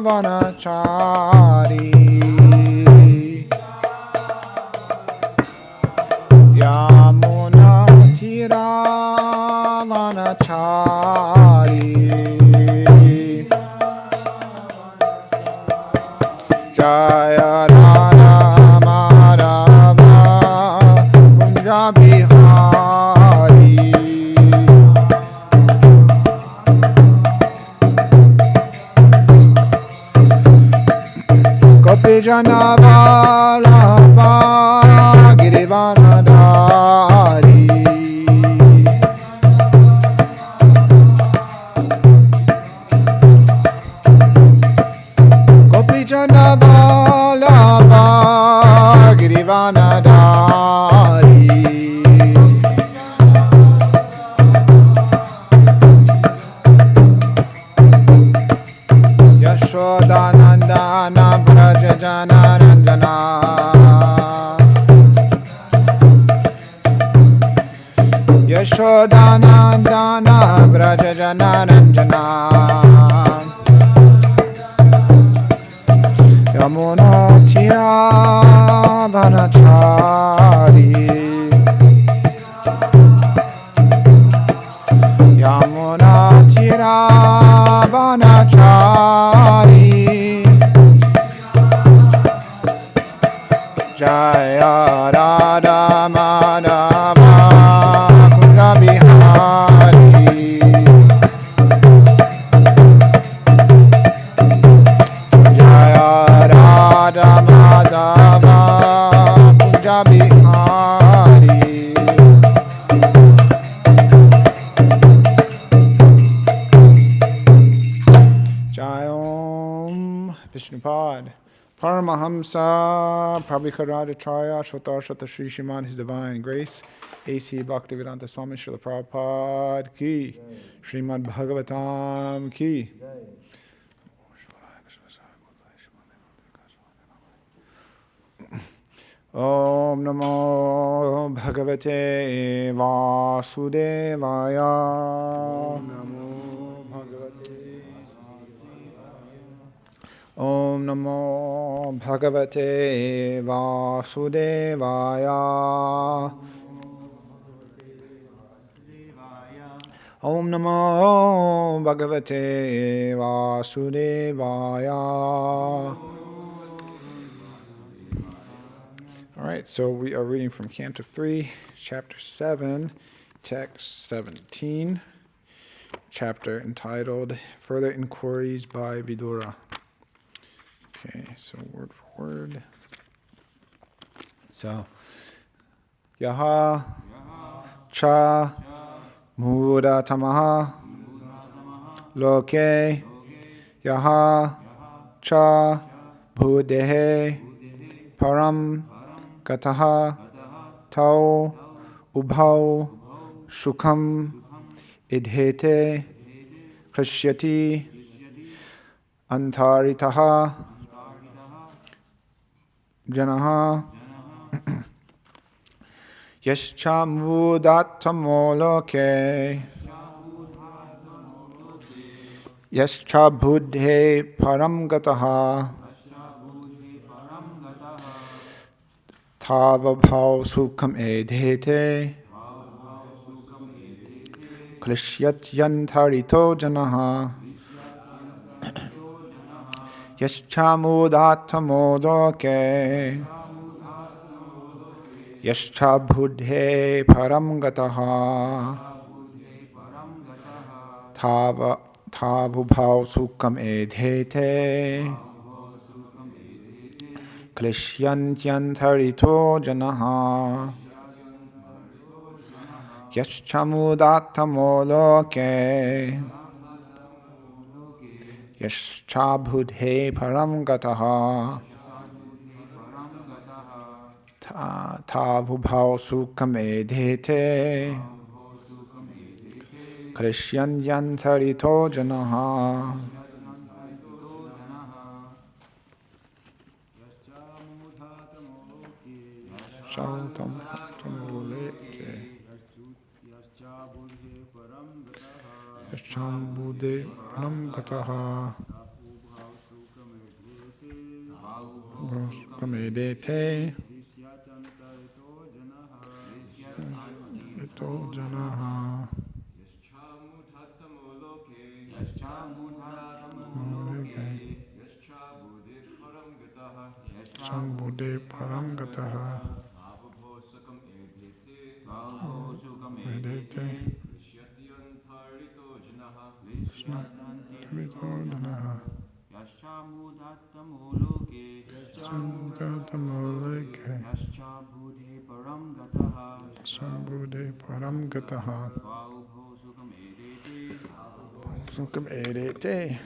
vanachari Yamuna tira vanachari Jaya Radha Madhava Kunja Bihari Gopi Jana Vallabha Girivanadari Gopi Jana Vallabha Girivanadari Yashodanandana Braja Jana Ranjana Yashodanandana Braja Jana Ranjana Yamuna Tira Vanachari Yamuna Tira Vanachari Jaya Radha Madhava Kunja Bihari Jaya Radha Madhava Kunja Bihari Jayom Vishnupad Paramahamsa Prabhupada Shotar Shota Shri Shiman His Divine Grace A.C. Bhaktivedanta Swami Srila Prabhupada Ki Srimad Bhagavatam Ki Om Namo Bhagavate Vasudevaya Om Namo Bhagavate Vasudevaya Om Namo Bhagavate Vasudevaya. All right, so we are reading from Canto 3, Chapter 7, Text 17, chapter entitled Further Inquiries by Vidura. Okay, so word for word. So, Yaha Cha Mudatamaha Loke Yaha Cha Budehe Param Gataha Tau Ubhau Shukam Idhete Krishyati Antaritaha Janaha Yascha Mudatamoloke Yascha Buddhe Paramgataha Tava Bhav Sukham Edhete Krishyat Yantarito Janaha Yascha Mudatamoloke Yascha Buddhe Paramgataha Tavubhav Sukham Edhete Klishyantarito Janaha Yascha Mudatamoloke Yascha Buddhe Paramgataha Tavubhav Sukham Edhete Krishyantarito Janaha. Shantam Shambhude Param Gataha Sukamedete Ito Janaha Shambhude Param Gataha Medete Shambhude Param Gataha Sukam Edete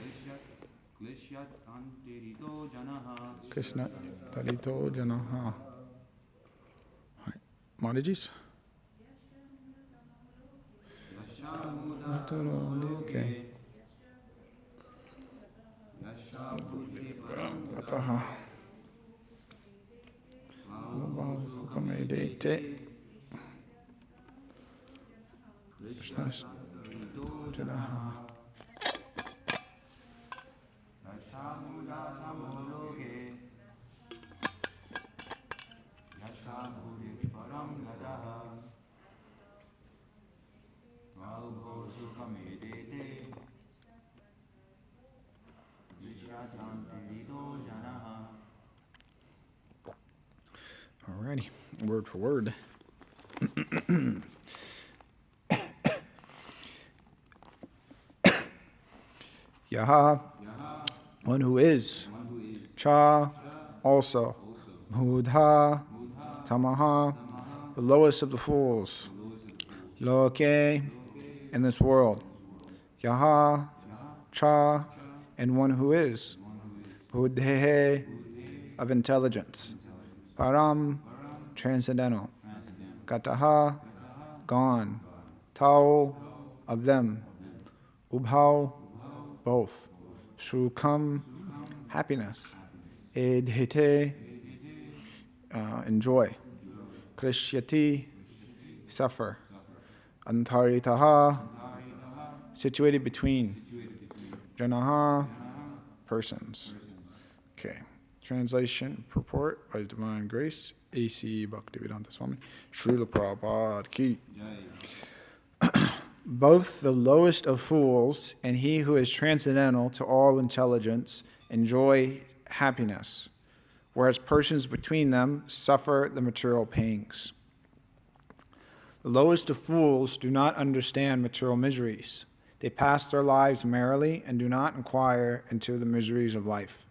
Krishna Tarito Janaha. Mataji's? Okay. Gataha Sukam Edete Krishna Janaha Alrighty, word for word. Yaha, one who is. Cha, also. Mudha, tamaha, the lowest of the fools. Loke, in this world. Yaha, cha, and one who is. Buddhehe, of intelligence. Param, transcendental. Gataha, gone. Tau, of them. Ubhau, both. Shrukam, happiness. Edhite, enjoy. Krishyati, suffer. Antaritaha, situated between. Janaha, persons. Okay. Translation, purport by His Divine Grace, A.C. Bhaktivedanta Swami, Srila Prabhupada Ki. Both the lowest of fools and he who is transcendental to all intelligence enjoy happiness, whereas persons between them suffer the material pangs. The lowest of fools do not understand material miseries. They pass their lives merrily and do not inquire into the miseries of life.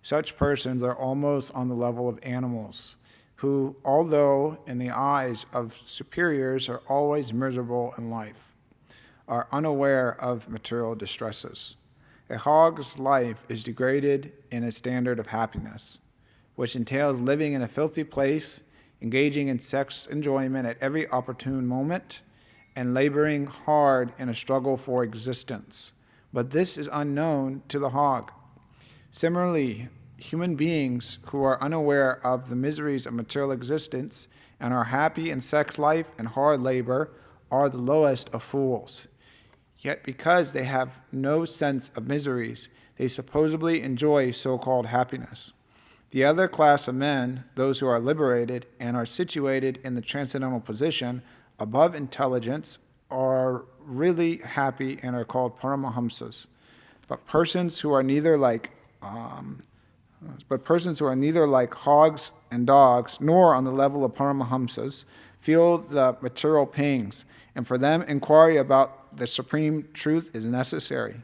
Such persons are almost on the level of animals, who, although in the eyes of superiors are always miserable in life, are unaware of material distresses. A hog's life is degraded in a standard of happiness, which entails living in a filthy place, engaging in sex enjoyment at every opportune moment, and laboring hard in a struggle for existence. But this is unknown to the hog. Similarly, human beings who are unaware of the miseries of material existence and are happy in sex life and hard labor are the lowest of fools. Yet because they have no sense of miseries, they supposedly enjoy so-called happiness. The other class of men, those who are liberated and are situated in the transcendental position above intelligence, are really happy and are called paramahamsas. But persons who are neither like hogs and dogs, nor on the level of paramahamsas, feel the material pangs, and for them inquiry about the supreme truth is necessary.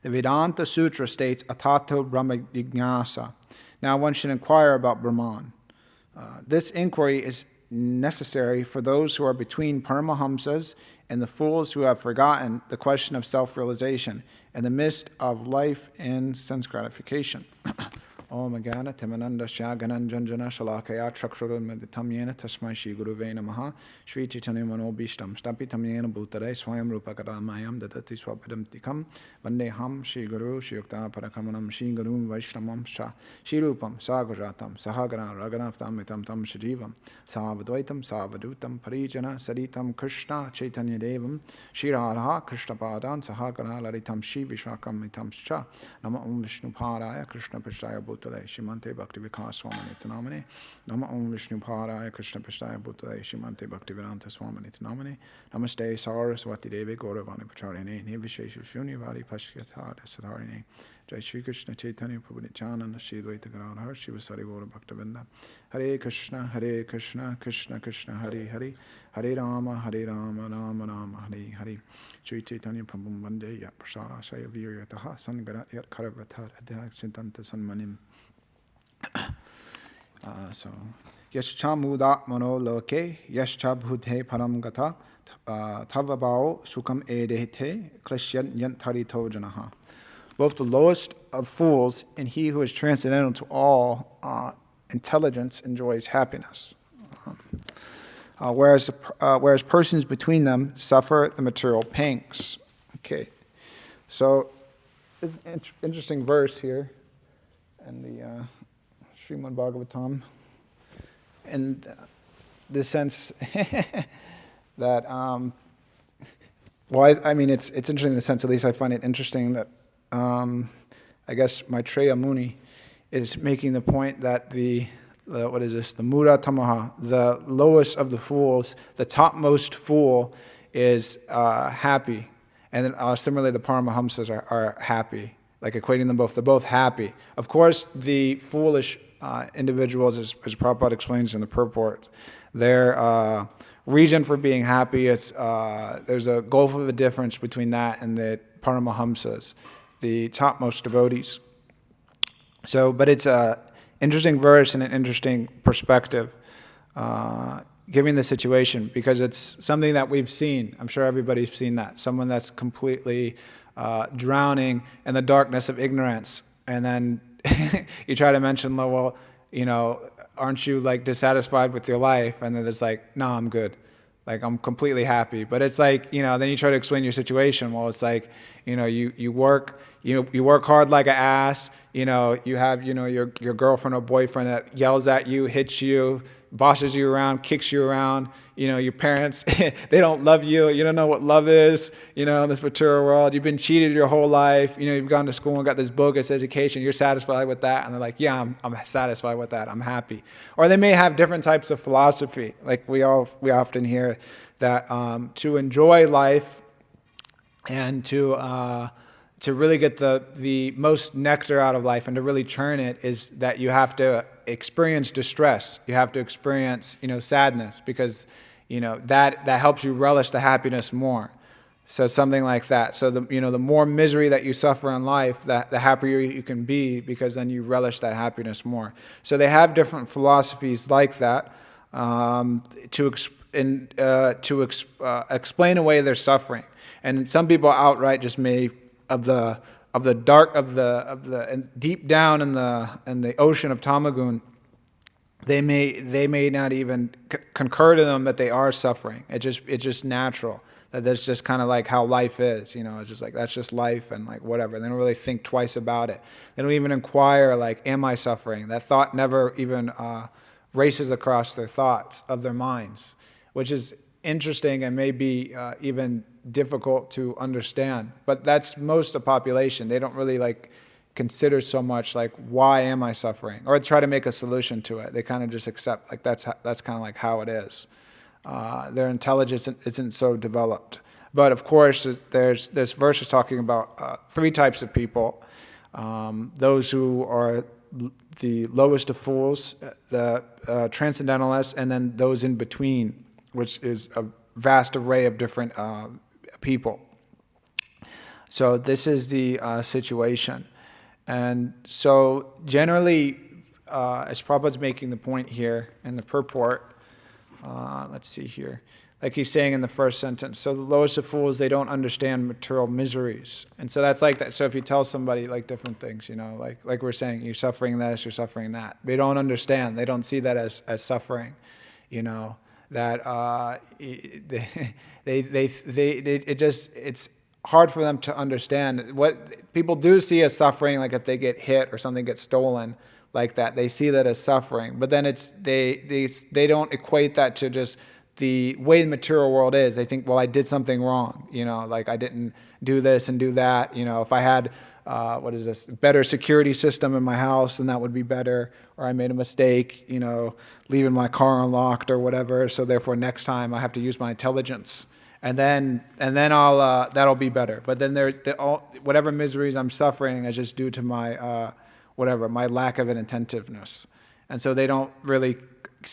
The Vedanta Sutra states, Atato Brahma Jignasa. Now one should inquire about Brahman. This inquiry is necessary for those who are between Paramahamsas and the fools who have forgotten the question of self-realization in the midst of life and sense gratification. Om Agana Timananda Shaganan Janjana Shalakaya Chakshurumaditam Yena Tasmai Shri Guruve Namaha Shri Chaitanya Manobishtam Stapitam Yena Bhutare Swayam Rupakadamayam Dadati Swapadam Tikam Vandeham Shri Guru Shri Yukta Parakamanam Shri Guru Vaishramam Sha Shri Rupam Sagaratam Sahagana Raganaftam Mitam Tam Shrivam Savadvaitam Savadutam Parijana Saditam Krishna Chaitanya Devam Shri Radha Krishna Padan Sahagana Laritam Shri Vishwakam Mitam Sha Nama Om Vishnu Paraya Krishna Pashtaya Bhutale Shimante Bhakti Vikas Swamani Tanamane Nama Om Vishnu Paraya Krishna Pashtaya Bhutale Shimante Bhakti Vedanta Swamani Tanamane Namaste Saraswati Devi Gauravani Pacharine Nivisheshu Shunyavari Pashyata Sadharine Jai Shri Krishna Chaitanya Prabhu Nityananda Shri Dvaita Gadadhar Shiva Sari Gaura Bhaktavinda Hare Krishna Krishna Krishna Hare Hare Hare Rama Rama Rama Hare Hare Shri Chaitanya Prabhu Vande Yat Prasara Shaya Viryataha Sangarat Yat Karavatar Adhyak Sintanta Sanmanim So Yascha Muda Mano Loke Yascha Bhute Param Gata Tavabao Sukam Edete Krishyan Yantari Tojanaha. Both the lowest of fools and he who is transcendental to all intelligence enjoys happiness. Whereas persons between them suffer the material pangs. Okay, so it's an interesting verse here in the Srimad Bhagavatam, in the sense that, it's interesting in the sense, at least I find it interesting that I guess Maitreya Muni is making the point that the Mura Tamaha, the lowest of the fools, the topmost fool is happy. And then similarly, the Paramahamsas are happy, like equating them both. They're both happy. Of course, the foolish individuals, as Prabhupada explains in the purport, their reason for being happy, there's a gulf of a difference between that and the Paramahamsas, the topmost devotees. So, but it's an interesting verse and an interesting perspective, given the situation, because it's something that we've seen. I'm sure everybody's seen that. Someone that's completely drowning in the darkness of ignorance, and then you try to mention, well, aren't you like dissatisfied with your life? And then it's like, no, I'm good. Like, I'm completely happy. But it's like, then you try to explain your situation. Well, it's like, you work hard like an ass. You have, your girlfriend or boyfriend that yells at you, hits you, bosses you around, kicks you around. Your parents, they don't love you. You don't know what love is, in this material world. You've been cheated your whole life. You've gone to school and got this bogus education. You're satisfied with that. And they're like, yeah, I'm satisfied with that. I'm happy. Or they may have different types of philosophy. Like we often hear that to enjoy life and to really get the most nectar out of life and to really churn it is that you have to experience distress. You have to experience, sadness, because, that helps you relish the happiness more. So something like that. So the more misery that you suffer in life, the happier you can be, because then you relish that happiness more. So they have different philosophies like that to explain away their suffering. And some people outright just may of the deep down in the ocean of Tamagun, they may not even concur to them that they are suffering. It's just natural. That's just kind of like how life is. It's just like, that's just life, and like whatever. They don't really think twice about it. They don't even inquire like, am I suffering? That thought never even races across their thoughts of their minds, which is interesting and maybe even difficult to understand. But that's most of the population. They don't really like consider so much like, why am I suffering, or try to make a solution to it. They kind of just accept like that's kind of like how it is. Their intelligence isn't so developed. But of course, there's this verse is talking about three types of people: those who are the lowest of fools, the transcendentalists, and then those in between, which is a vast array of different people. So this is the situation. And so generally, as Prabhupada's making the point here in the purport, let's see here, like he's saying in the first sentence. So the lowest of fools, they don't understand material miseries. And so that's like that. So if you tell somebody like different things, like we're saying, you're suffering this, you're suffering that. They don't understand. They don't see that as suffering, that it's hard for them to understand. What people do see as suffering, like if they get hit or something gets stolen like that, they see that as suffering. But then they don't equate that to just the way the material world is. They think, well, I did something wrong, like I didn't do this and do that. If I had, better security system in my house, then that would be better. Or I made a mistake, leaving my car unlocked or whatever. So therefore next time I have to use my intelligence. And then I'll that'll be better. But then there's whatever miseries I'm suffering is just due to my my lack of an attentiveness. And so they don't really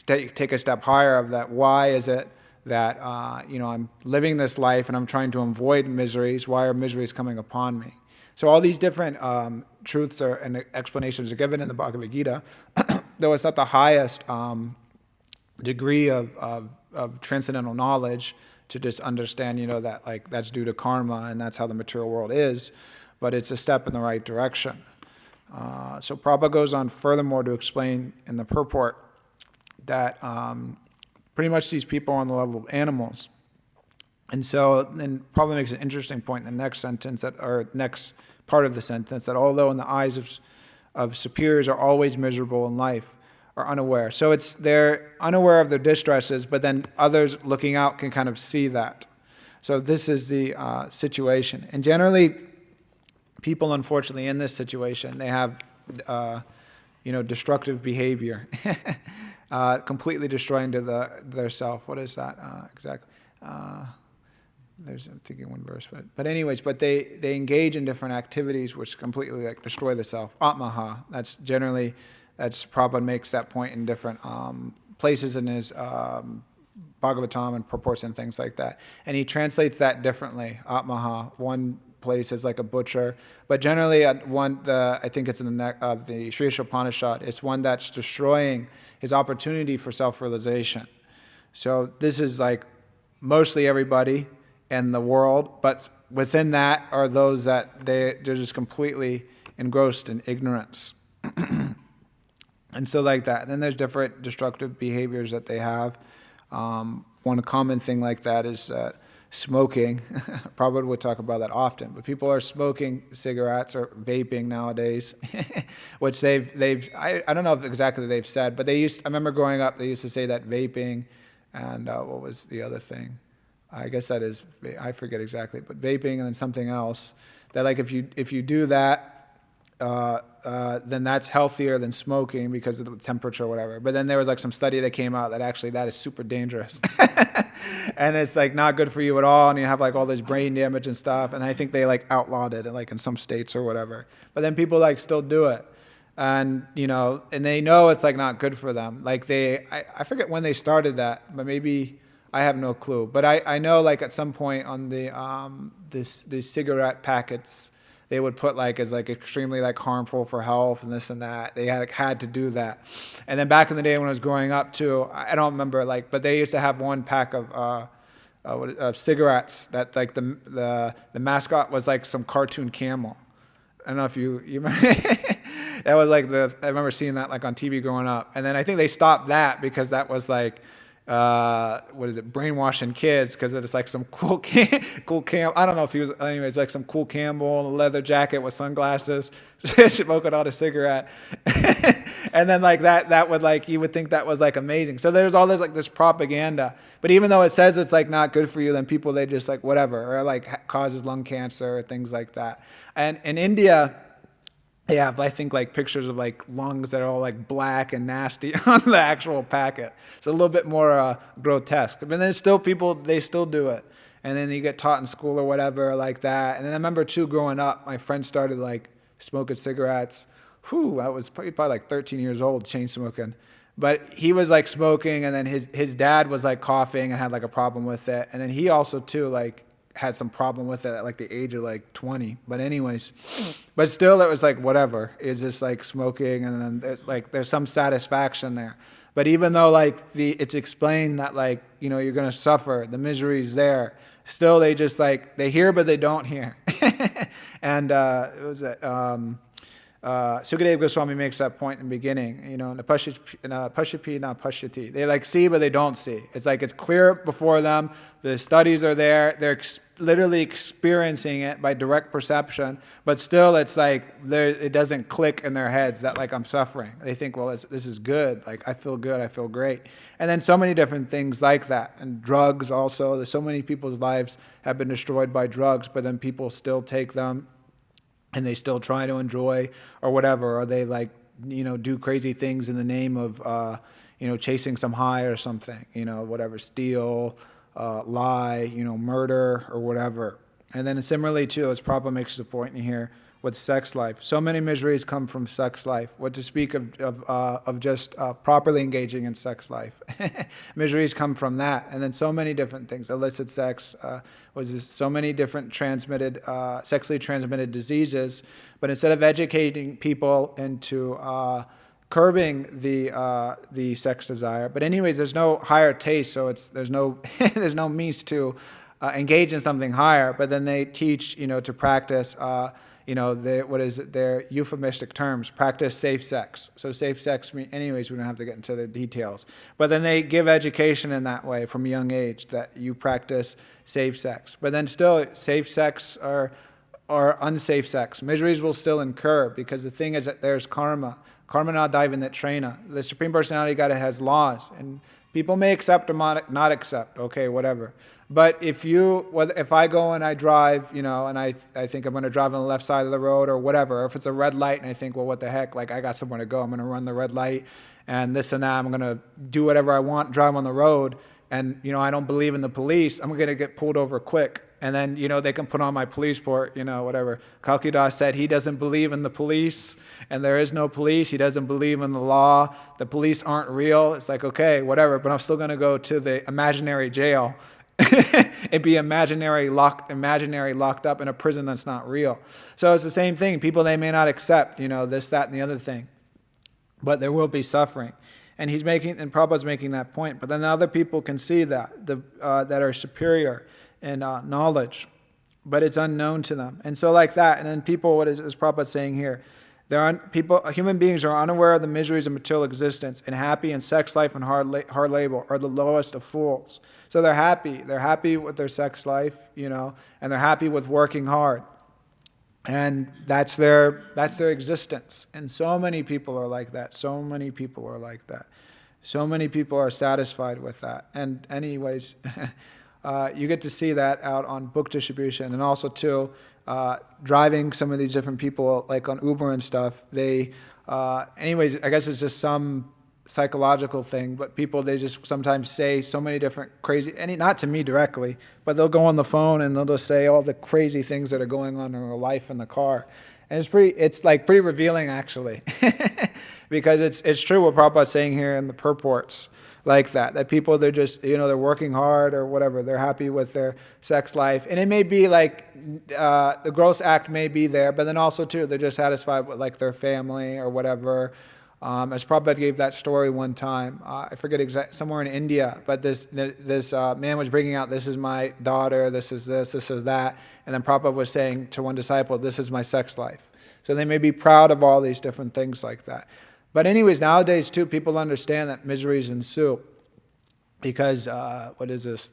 take a step higher of that. Why is it that I'm living this life and I'm trying to avoid miseries? Why are miseries coming upon me? So all these different truths and explanations are given in the Bhagavad Gita, though it's not the highest degree of transcendental knowledge to just understand, that like that's due to karma and that's how the material world is, but it's a step in the right direction. So Prabhupada goes on furthermore to explain in the purport that pretty much these people are on the level of animals. And so then Prabhupada makes an interesting point in the next sentence, next part of the sentence, that although in the eyes of superiors are always miserable in life, are unaware. So they're unaware of their distresses, but then others looking out can kind of see that. So this is the situation. And generally, people, unfortunately, in this situation, they have, destructive behavior, completely destroying to their self. What is that exactly? I'm thinking one verse, but they engage in different activities which completely like destroy the self. Atmaha. That's Prabhupada makes that point in different places in his Bhagavatam and purports and things like that. And he translates that differently. Atmaha, one place is like a butcher, but generally I think it's in the neck of the Sri Upanishad, it's one that's destroying his opportunity for self-realization. So this is like mostly everybody in the world, but within that are those that they're just completely engrossed in ignorance. And so like that. And then there's different destructive behaviors that they have. One common thing like that is smoking. Prabhupada would talk about that often, but people are smoking cigarettes or vaping nowadays, which I don't know if exactly they've said, but I remember growing up, they used to say that vaping and what was the other thing? I guess that is, I forget exactly, but vaping and then something else, that like if you do that, then that's healthier than smoking because of the temperature or whatever. But then there was like some study that came out that actually that is super dangerous. And it's like not good for you at all, and you have like all this brain damage and stuff. And I think they like outlawed it like in some states or whatever. But then people like still do it. And and they know it's like not good for them. Like I forget when they started that, but maybe I have no clue. But I know like at some point on these cigarette packets, they would put like as like extremely like harmful for health and this and that. They had to do that. And then back in the day when I was growing up too, I don't remember but they used to have one pack of cigarettes that like the mascot was like some cartoon camel. I don't know if you remember. That was like I remember seeing that like on TV growing up. And then I think they stopped that because that was like brainwashing kids, because it's like some cool Campbell. I don't know if he was, anyways, like some cool Campbell, a leather jacket with sunglasses, smoking out a cigarette. And then like that would like, you would think that was like amazing. So there's all this like this propaganda, but even though it says it's like not good for you, then people, they just like whatever, or like causes lung cancer or things like that. And in India, they have, I think, like pictures of like lungs that are all like black and nasty on the actual packet. It's a little bit more grotesque. But then still people, they still do it. And then you get taught in school or whatever like that. And then I remember too, growing up, my friend started like smoking cigarettes. I was probably like 13 years old, chain smoking. But he was like smoking, and then his dad was like coughing and had like a problem with it. And then he also too like had some problem with it at like the age of like 20. But anyways, but still it was like whatever, is just like smoking, and then there's some satisfaction there. But even though like it's explained that like, you're going to suffer, the misery is there, still they just like, they hear but they don't hear. And it was Sukadeva Goswami makes that point in the beginning, pashapi na pashyati. They like see but they don't see. It's like it's clear before them, the studies are there, they're literally experiencing it by direct perception, but still it's like it doesn't click in their heads that like I'm suffering. They think, well, this is good, like I feel good, I feel great. And then so many different things like that. And drugs also, there's so many people's lives have been destroyed by drugs, but then people still take them and they still try to enjoy or whatever, or they like, do crazy things in the name of, chasing some high or something, whatever, steal, lie, murder or whatever. And then similarly too, as Prabhupada makes the point in here, with sex life. So many miseries come from sex life. What to speak of just properly engaging in sex life. Miseries come from that. And then so many different things. Illicit sex, so many different sexually transmitted diseases. But instead of educating people into curbing the sex desire, but anyways, there's no higher taste, so there's no there's no means to engage in something higher. But then they teach, to practice. Their euphemistic terms, practice safe sex. So safe sex, anyways, we don't have to get into the details. But then they give education in that way from a young age, that you practice safe sex. But then still, safe sex or unsafe sex, miseries will still incur, because the thing is that there's karma. Karma na daivanit. The Supreme Personality of Godhead has laws, and people may accept or not accept, okay, whatever. But if I go and I drive, and I think I'm going to drive on the left side of the road or whatever, or if it's a red light and I think, well, what the heck, like I got somewhere to go, I'm going to run the red light and this and that, I'm going to do whatever I want, drive on the road, and, I don't believe in the police, I'm going to get pulled over quick. And then, they can put on my police report, whatever. Kalki Das said he doesn't believe in the police, and there is no police. He doesn't believe in the law. The police aren't real. It's like, okay, whatever, but I'm still going to go to the imaginary jail. It'd be imaginary locked up in a prison that's not real. So it's the same thing. People, they may not accept, this, that, and the other thing, but there will be suffering. And Prabhupada's making that point. But then other people can see that, that are superior in knowledge, but it's unknown to them. And so like that, and then people, what is Prabhupada saying here? Human beings are unaware of the miseries of material existence, and happy in sex life and hard labor are the lowest of fools. So they're happy. They're happy with their sex life, and they're happy with working hard. And that's their existence. And so many people are like that. So many people are like that. So many people are satisfied with that. And anyways, you get to see that out on book distribution, and also too, driving some of these different people, like on Uber and stuff, anyways, I guess it's just some psychological thing, but people, they just sometimes say so many different crazy, not to me directly, but they'll go on the phone and they'll just say all the crazy things that are going on in their life in the car. And it's pretty revealing, actually, because it's true what Prabhupada's saying here in the purports. Like that people, they're just, they're working hard or whatever, they're happy with their sex life. And it may be like, the gross act may be there, but then also too, they're just satisfied with like their family or whatever. As Prabhupada gave that story one time, I forget exactly, somewhere in India, but this man was bringing out, this is my daughter, this is that. And then Prabhupada was saying to one disciple, this is my sex life. So they may be proud of all these different things like that. But anyways, nowadays too, people understand that miseries ensue, because as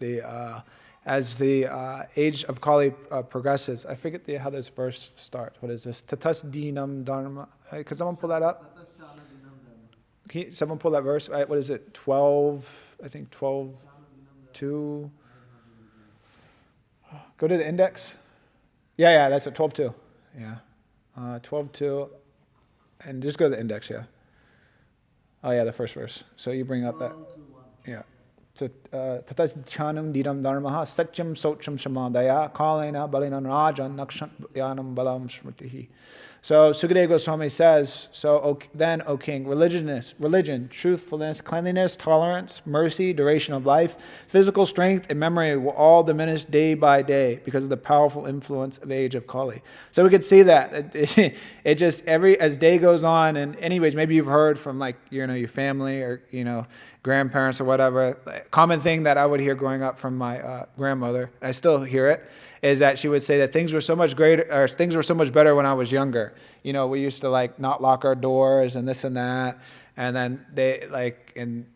the age of Kali progresses, I forget how this verse starts. What is this? Tatas dinam dharma. Could someone pull that up? Can someone pull that verse? What is it? 12. I think 12:2. Go to the index. Yeah, that's it. 12:2. Yeah, 12:2, and just go to the index. Yeah. Oh yeah, the first verse. So you bring up that. Yeah. So tatas chanam didam dharmaha satyam socham shamadaya kalena balina rajan nakshant yanam balam smritihi. So Sukadeva Goswami says, then, O king, religion, truthfulness, cleanliness, tolerance, mercy, duration of life, physical strength, and memory will all diminish day by day because of the powerful influence of the age of Kali. So we could see that. It just, as day goes on, and anyways, maybe you've heard from your family or, grandparents or whatever. Common thing that I would hear growing up from my grandmother, I still hear it, is that she would say that things were so much better when I was younger. We used to not lock our doors and this and that, and then they and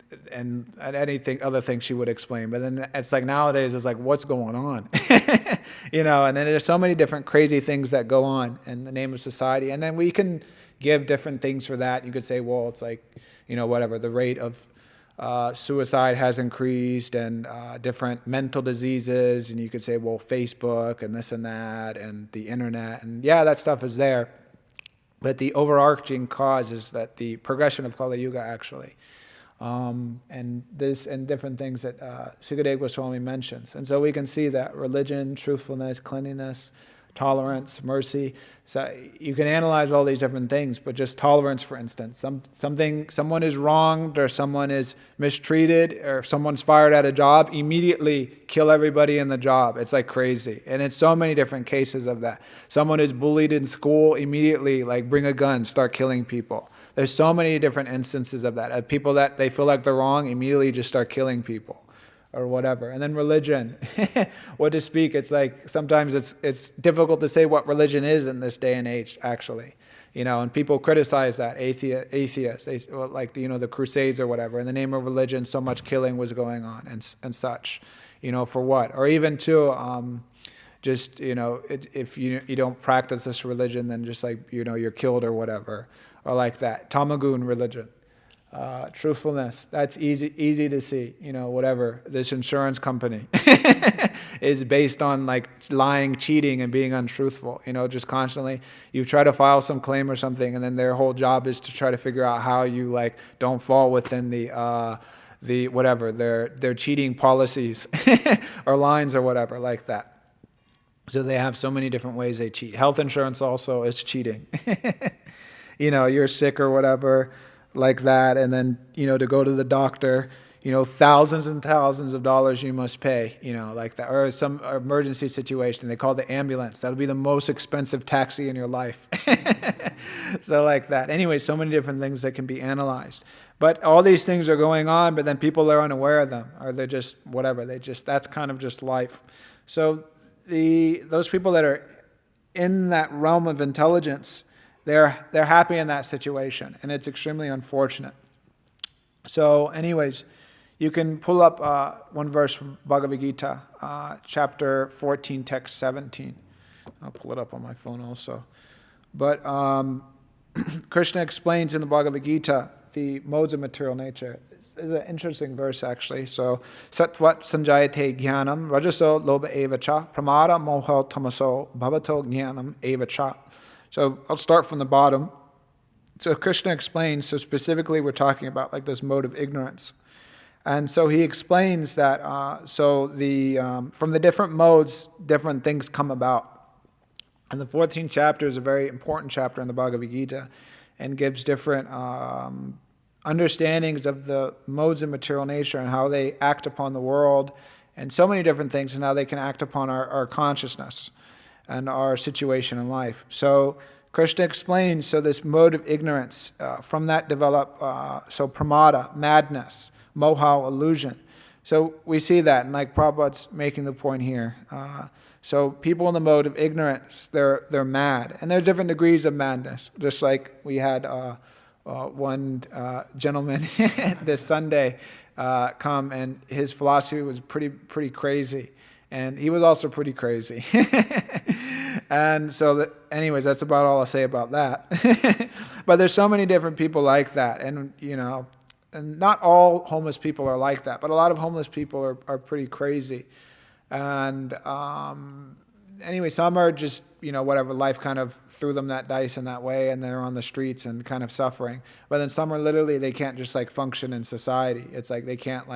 anything other things she would explain. But then it's nowadays it's what's going on, And then there's so many different crazy things that go on in the name of society, and then we can give different things for that. You could say, well, it's whatever the rate of suicide has increased and different mental diseases, and you could say, well, Facebook and this and that and the internet, and yeah, that stuff is there. But the overarching cause is that the progression of Kali Yuga, actually. And this and different things that Sukadeva Goswami mentions. And so we can see that religion, truthfulness, cleanliness, tolerance, mercy. So you can analyze all these different things, but just tolerance, for instance. Someone is wronged, or someone is mistreated, or if someone's fired at a job, immediately kill everybody in the job. It's crazy. And it's so many different cases of that. Someone is bullied in school, immediately bring a gun, start killing people. There's so many different instances of that. People that they feel like they're wrong, immediately just start killing people or whatever. And then religion, what to speak. It's sometimes it's difficult to say what religion is in this day and age, actually. And people criticize that, atheists, the Crusades or whatever. In the name of religion, so much killing was going on and such, for what? Or even too, if you don't practice this religion, then just you're killed or whatever. Or that, Tamagun religion. Truthfulness, that's easy to see, whatever. This insurance company is based on lying, cheating, and being untruthful, just constantly. You try to file some claim or something, and then their whole job is to try to figure out how you don't fall within the whatever, their cheating policies or lines or whatever like that. So they have so many different ways they cheat. Health insurance also is cheating. You're sick or whatever, like that, and then, to go to the doctor, thousands and thousands of dollars you must pay, like that. Or some emergency situation, they call the ambulance. That'll be the most expensive taxi in your life. So like that. Anyway, so many different things that can be analyzed. But all these things are going on, but then people are unaware of them, or they're just whatever. That's kind of just life. So those people that are in that realm of intelligence, they're happy in that situation, and it's extremely unfortunate. So anyways, you can pull up one verse from Bhagavad Gita, chapter 14, text 17. I'll pull it up on my phone also. But Krishna explains in the Bhagavad Gita the modes of material nature. This is an interesting verse, actually. So, Sattvat sanjayate jnanam, rajaso loba eva cha, pramada moha tamaso, bhavato jnanam eva cha. So I'll start from the bottom. So Krishna explains, so specifically we're talking about this mode of ignorance. And so he explains that, from the different modes, different things come about. And the 14th chapter is a very important chapter in the Bhagavad Gita, and gives different understandings of the modes of material nature and how they act upon the world, and so many different things, and how they can act upon our consciousness and our situation in life. So Krishna explains, so this mode of ignorance, from that develop, pramada, madness, moha, illusion. So we see that, and Prabhupada's making the point here. So people in the mode of ignorance, they're mad. And there's different degrees of madness. Just like we had one gentleman this Sunday come, and his philosophy was pretty crazy. And he was also pretty crazy. And so, anyways, that's about all I'll say about that. But there's so many different people like that. And, and not all homeless people are like that. But a lot of homeless people are pretty crazy. And anyway, some are just, whatever, life kind of threw them that dice in that way, and they're on the streets and kind of suffering. But then some are literally, they can't just like function in society. It's like they can't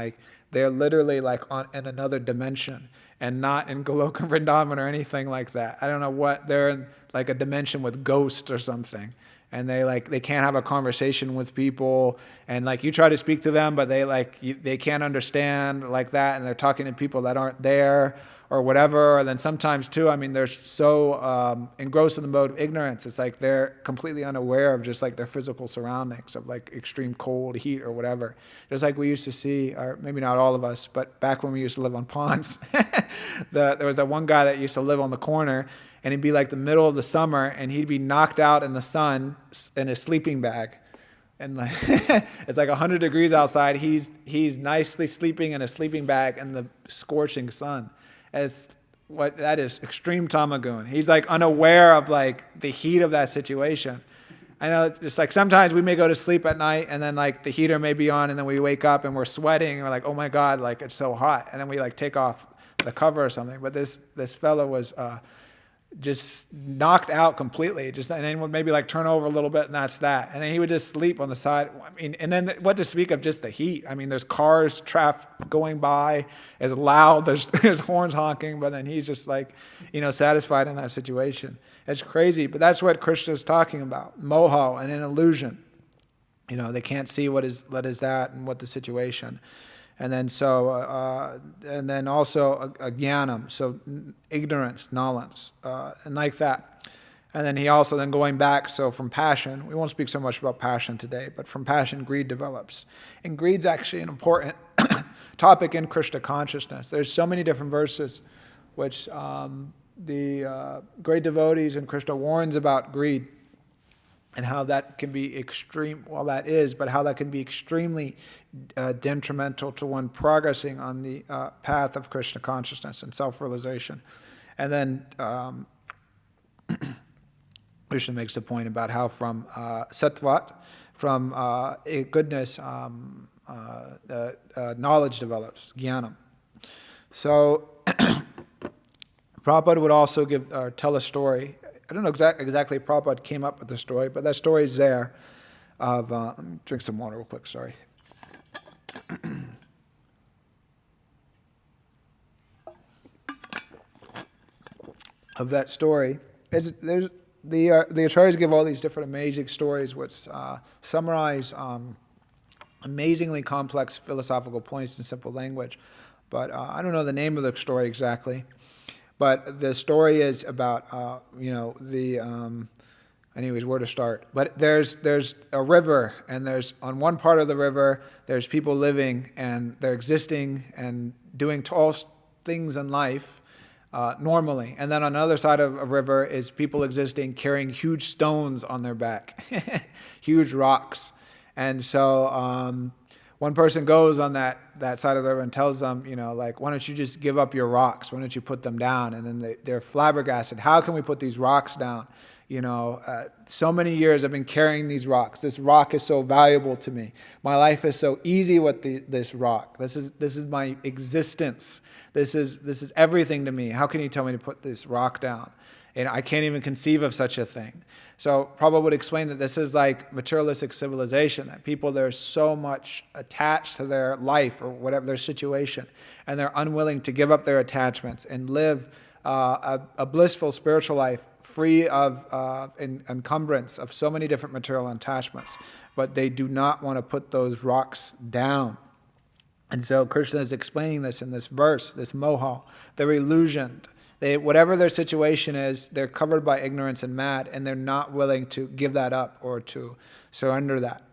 they're literally like in another dimension and not in Goloka Vrindavan or anything like that. I don't know what, they're in like a dimension with ghosts or something. And they can't have a conversation with people, and like you try to speak to them, but they can't understand like that, and they're talking to people that aren't there or whatever. And then sometimes too, they're so engrossed in the mode of ignorance. It's like they're completely unaware of just like their physical surroundings of like extreme cold, heat, or whatever. Just like we used to see, or maybe not all of us, but back when we used to live on ponds, there was that one guy that used to live on the corner. And it'd be like the middle of the summer, and he'd be knocked out in the sun in a sleeping bag. And like it's like 100 degrees outside. He's nicely sleeping in a sleeping bag in the scorching sun. That is extreme tamagun. He's like unaware of like the heat of that situation. I know it's like sometimes we may go to sleep at night, and then like the heater may be on, and then we wake up and we're sweating, and we're like, oh my God, like it's so hot. And then we like take off the cover or something. But this fellow was just knocked out completely, and then would maybe like turn over a little bit, and that's that. And then he would just sleep on the side. And then what to speak of just the heat? There's cars, traffic going by, it's loud, there's horns honking, but then he's just like, satisfied in that situation. It's crazy, but that's what Krishna is talking about, moha and an illusion. They can't see what is that and what the situation. And then and then also a jnanam, so ignorance, knowledge, and like that. And then he also then going back, so from passion, we won't speak so much about passion today, but from passion, greed develops. And greed's actually an important topic in Krishna consciousness. There's so many different verses which the great devotees in Krishna warns about greed, and how that can be how that can be extremely detrimental to one progressing on the path of Krishna consciousness and self-realization. And then Krishna makes the point about how from sattvat, from goodness, knowledge develops, jnanam. So Prabhupada would also tell a story. I don't know exactly Prabhupada came up with the story, but that story is there. Let me drink some water real quick, sorry. Of that story, the acharyas give all these different amazing stories which summarize amazingly complex philosophical points in simple language. But I don't know the name of the story exactly. But the story is about, anyways, where to start? But there's a river, and there's on one part of the river, there's people living, and they're existing and doing all things in life normally. And then on the other side of a river is people existing carrying huge stones on their back, huge rocks. And so one person goes on that side of the river and tells them, why don't you just give up your rocks? Why don't you put them down? And then they're flabbergasted. How can we put these rocks down? So many years I've been carrying these rocks. This rock is so valuable to me. My life is so easy with this rock. This is my existence. This is everything to me. How can you tell me to put this rock down? And I can't even conceive of such a thing. So Prabhupada would explain that this is like materialistic civilization, that people, they're so much attached to their life or whatever their situation, and they're unwilling to give up their attachments and live a blissful spiritual life free of encumbrance of so many different material attachments. But they do not want to put those rocks down. And so Krishna is explaining this in this verse, this moha. They're illusioned. Whatever their situation is, they're covered by ignorance and mad, and they're not willing to give that up or to surrender that.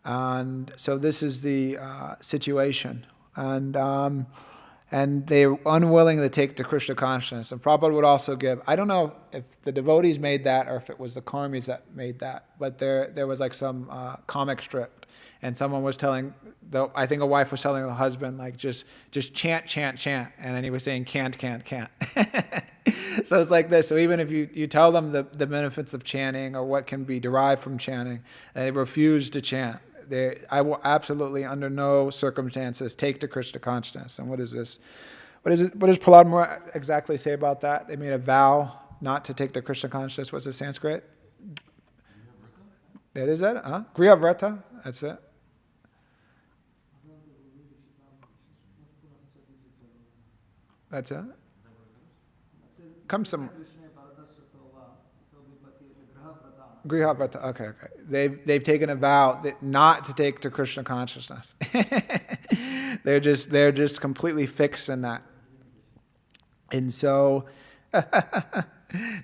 And so this is the situation. And they're unwilling to take to Krishna consciousness. And Prabhupada would also give, I don't know if the devotees made that or if it was the karmis that made that, but there was like some comic strip, and someone was telling, I think a wife was telling the husband, like, just chant, chant, chant. And then he was saying, can't. So it's like this. So even if you tell them the benefits of chanting or what can be derived from chanting, they refuse to chant. I will absolutely, under no circumstances, take to Krishna consciousness. And what is this? What does Prahlad Maharaj exactly say about that? They made a vow not to take the Krishna consciousness. What's the Sanskrit? It is that? Griha Vrata? That's it. That's it? Come some. Griha Vrata. Okay. They've taken a vow that not to take to Krishna consciousness. They're just completely fixed in that. And so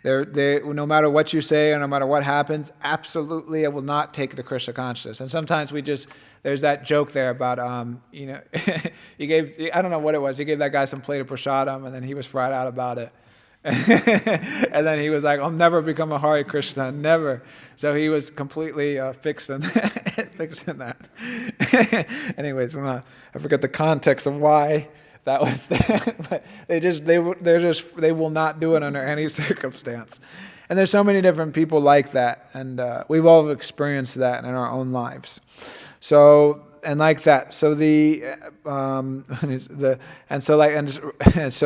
they no matter what you say or no matter what happens, absolutely I will not take the Krishna consciousness. And sometimes there's that joke there about you gave, I don't know what it was, you gave that guy some plate of prasadam and then he was fried out about it. And then he was like, I'll never become a Hare Krishna, never. So he was completely fixed in that. Anyways, I forget the context of why that was that, but they will not do it under any circumstance. And there's so many different people like that, and we've all experienced that in our own lives. So and like that. So so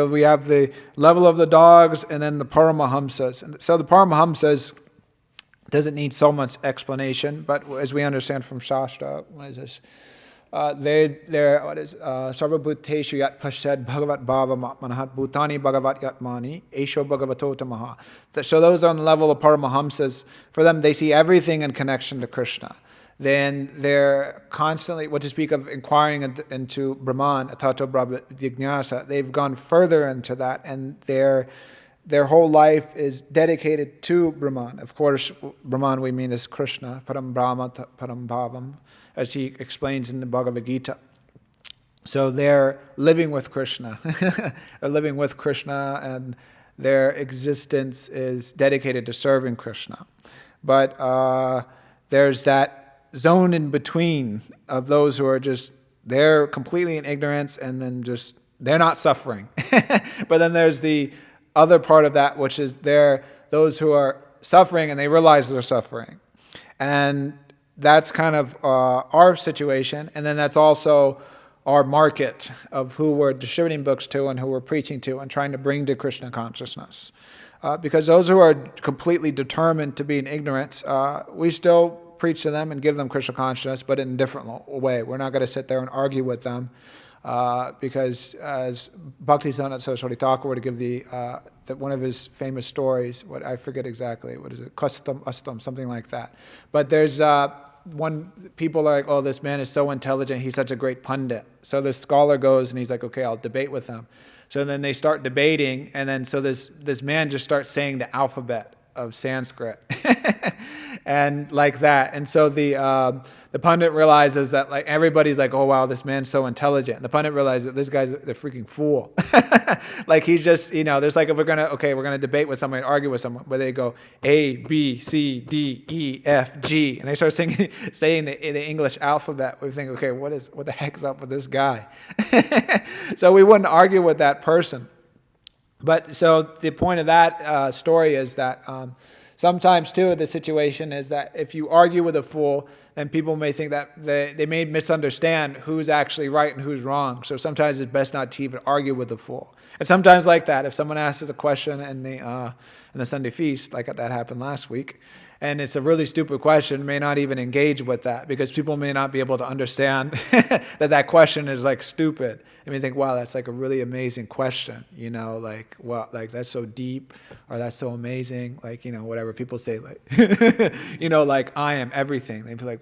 we have the level of the dogs, and then the Paramahamsas. And so the Paramahamsas doesn't need so much explanation, but as we understand from Shastra, what is this? They're what is Sarvabhuteshu Yat Pashad Bhagavat Bhava Manahat Bhutani Bhagavat Yatmani Esho Bhagavato Tamaha. So those on the level of Paramahamsas, for them they see everything in connection to Krishna. Then they're constantly, what to speak of inquiring into Brahman, Atato Brahma Jignasa, they've gone further into that, and their whole life is dedicated to Brahman. Of course, Brahman we mean is Krishna, Param Brahma, Param Bhavam, as he explains in the Bhagavad Gita. So they're living with Krishna. They're living with Krishna, and their existence is dedicated to serving Krishna. But there's that zone in between of those who are they're completely in ignorance, and then they're not suffering. But then there's the other part of that, which is those who are suffering and they realize they're suffering. And that's kind of our situation, and then that's also our market of who we're distributing books to and who we're preaching to and trying to bring to Krishna consciousness. Because those who are completely determined to be in ignorance, we still preach to them and give them Krishna consciousness, but in a different way. We're not going to sit there and argue with them, because as Bhaktisiddhanta Saraswati Thakur were to give one of his famous stories, what I forget exactly, what is it, Kastam Astam, something like that. But there's people are like, oh, this man is so intelligent, he's such a great pundit. So the scholar goes and he's like, okay, I'll debate with him. So then they start debating, and then so this man just starts saying the alphabet of Sanskrit, and like that. And so the pundit realizes that like everybody's like, oh wow, this man's so intelligent. And the pundit realizes that this guy's the freaking fool. Like he's just, there's like, if we're gonna debate with someone, argue with someone, where they go A, B, C, D, E, F, G, and they start saying the English alphabet. We think, okay, what the heck's up with this guy? So we wouldn't argue with that person. But so the point of that story is that sometimes too the situation is that if you argue with a fool, then people may think that they may misunderstand who's actually right and who's wrong. So sometimes it's best not to even argue with a fool. And sometimes like that, if someone asks us a question in the Sunday feast, like that happened last week, and it's a really stupid question, may not even engage with that because people may not be able to understand that question is like stupid. I mean, think, wow, that's like a really amazing question, like, wow, like that's so deep, or that's so amazing, like, whatever people say, like, like I am everything. They'd be like,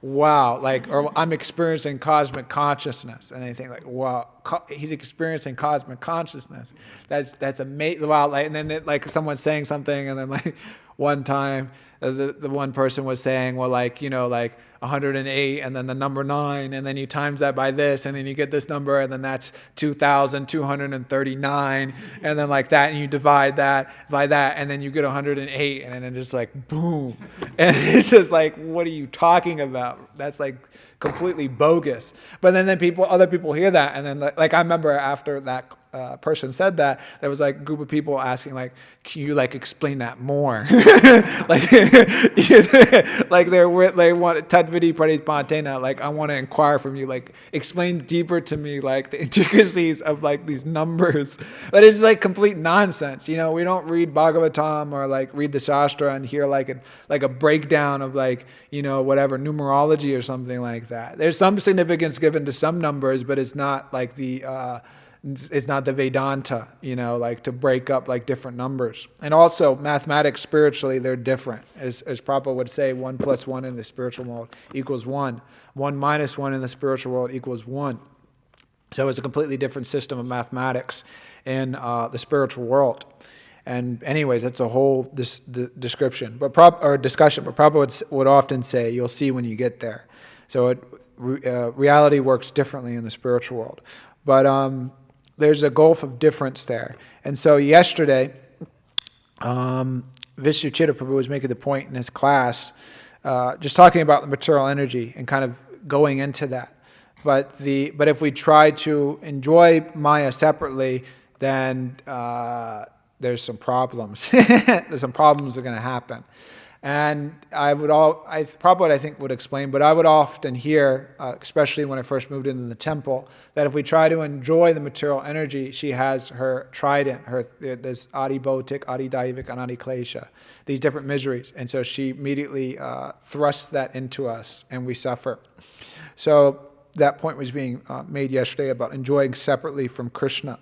wow, like, or I'm experiencing cosmic consciousness, and they think like, wow, he's experiencing cosmic consciousness. That's amazing. Wow, like, and then like someone's saying something, and then like one time the one person was saying, well, like, like 108 and then the number 9, and then you times that by this, and then you get this number, and then that's 2,239, and then like that, and you divide that by that, and then you get 108, and then it's just like boom, and it's just like, what are you talking about? That's like completely bogus. But then other people hear that, and then like I remember after that person said that, there was like a group of people asking like, can you like explain that more? Like, like they want Tadvidi Pratipantena, like I want to inquire from you, like explain deeper to me like the intricacies of like these numbers. But it's like complete nonsense. We don't read Bhagavatam or like read the Shastra and hear like a breakdown of like, whatever numerology or something like that. There's some significance given to some numbers, but it's not like it's not the Vedanta, like to break up like different numbers. And also mathematics spiritually, they're different. As Prabhupada would say, 1 + 1 in the spiritual world equals 1. 1 - 1 in the spiritual world equals 1. So it's a completely different system of mathematics in the spiritual world. And anyways, that's a whole description, or discussion. But Prabhupada would often say, you'll see when you get there. So reality works differently in the spiritual world. But there's a gulf of difference there. And so yesterday, Vishnuchita Prabhu was making the point in his class, just talking about the material energy and kind of going into that. But if we try to enjoy Maya separately, then there's some problems. There's some problems that are going to happen. And Prabhupada, I think, would explain, but I would often hear, especially when I first moved into the temple, that if we try to enjoy the material energy, she has her trident, this Adi Bhautik, Adi Daivik, and Adi Klesha, these different miseries. And so she immediately thrusts that into us, and we suffer. So that point was being made yesterday about enjoying separately from Krishna.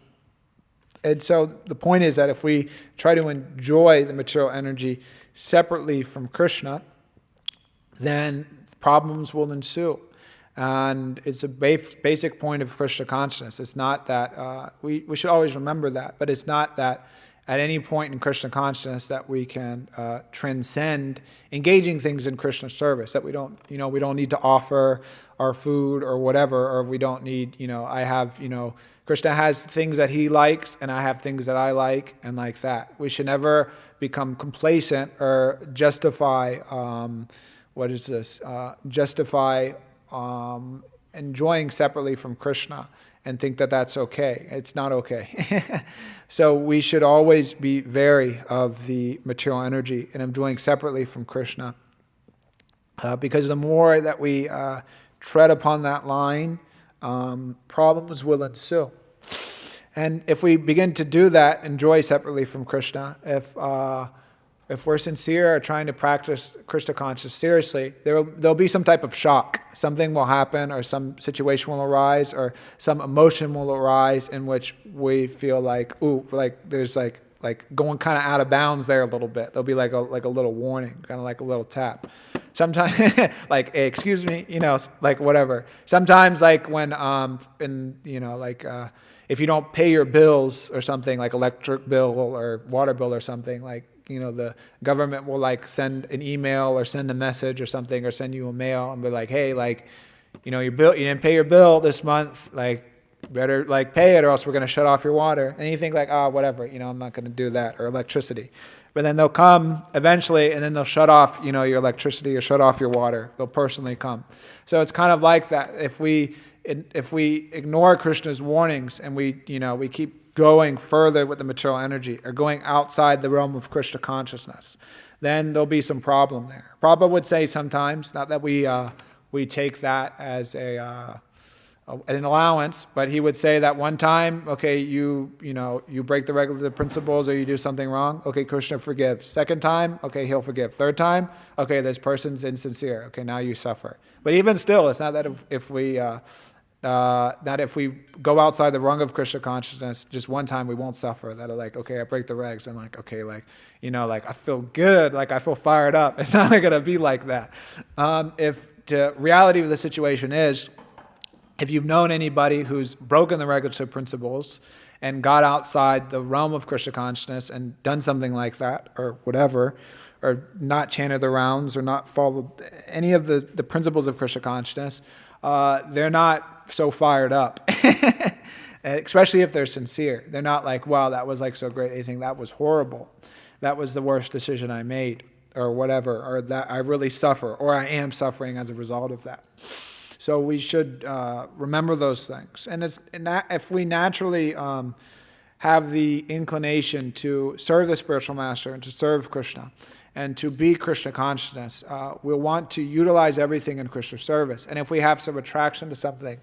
And so the point is that if we try to enjoy the material energy separately from Krishna, then problems will ensue. And it's a basic point of Krishna consciousness. It's not that, we should always remember that, but it's not that at any point in Krishna consciousness that we can transcend engaging things in Krishna service, that we don't need to offer our food or whatever, or we don't need, Krishna has things that he likes and I have things that I like, and like that. We should never become complacent or justify, enjoying separately from Krishna and think that that's okay. It's not okay. So we should always be wary of the material energy and enjoying separately from Krishna. Because the more that we tread upon that line, problems will ensue. And if we begin to do that, enjoy separately from Krishna, if we're sincere or trying to practice Krishna consciousness seriously, there'll be some type of shock. Something will happen, or some situation will arise, or some emotion will arise in which we feel like, ooh, like there's like going kind of out of bounds there a little bit. There'll be like a little warning, kind of like a little tap. Sometimes, like, hey, excuse me, like whatever. Sometimes, like when, if you don't pay your bills or something, like electric bill or water bill or something, like, the government will like send an email or send a message or something, or send you a mail and be like, hey, like, your bill, you didn't pay your bill this month, like, better like pay it or else we're going to shut off your water. And you think like, whatever, I'm not going to do that, or electricity. But then they'll come eventually, and then they'll shut off, your electricity or shut off your water. They'll personally come. So it's kind of like that. If we ignore Krishna's warnings and we keep going further with the material energy, or going outside the realm of Krishna consciousness, then there'll be some problem there. Prabhupada would say sometimes, not that we take that as an allowance, but he would say that one time, okay, you break the regulative principles or you do something wrong, okay, Krishna forgives. Second time, okay, he'll forgive. Third time, okay, this person's insincere, okay, now you suffer. But even still, it's not that if we go outside the rung of Krishna consciousness just one time, we won't suffer. That like, okay, I break the regs, and like, okay, like, like I feel good, like I feel fired up. It's not going to be like that. If the reality of the situation is, if you've known anybody who's broken the regulative principles and got outside the realm of Krishna consciousness and done something like that, or whatever, or not chanted the rounds, or not followed any of the principles of Krishna consciousness, they're not so fired up. Especially if they're sincere. They're not like, wow, that was like so great. They think that was horrible. That was the worst decision I made, or whatever, or that I really suffer, or I am suffering as a result of that. So we should remember those things. And if we naturally have the inclination to serve the spiritual master and to serve Krishna and to be Krishna consciousness, we'll want to utilize everything in Krishna service. And if we have some attraction to something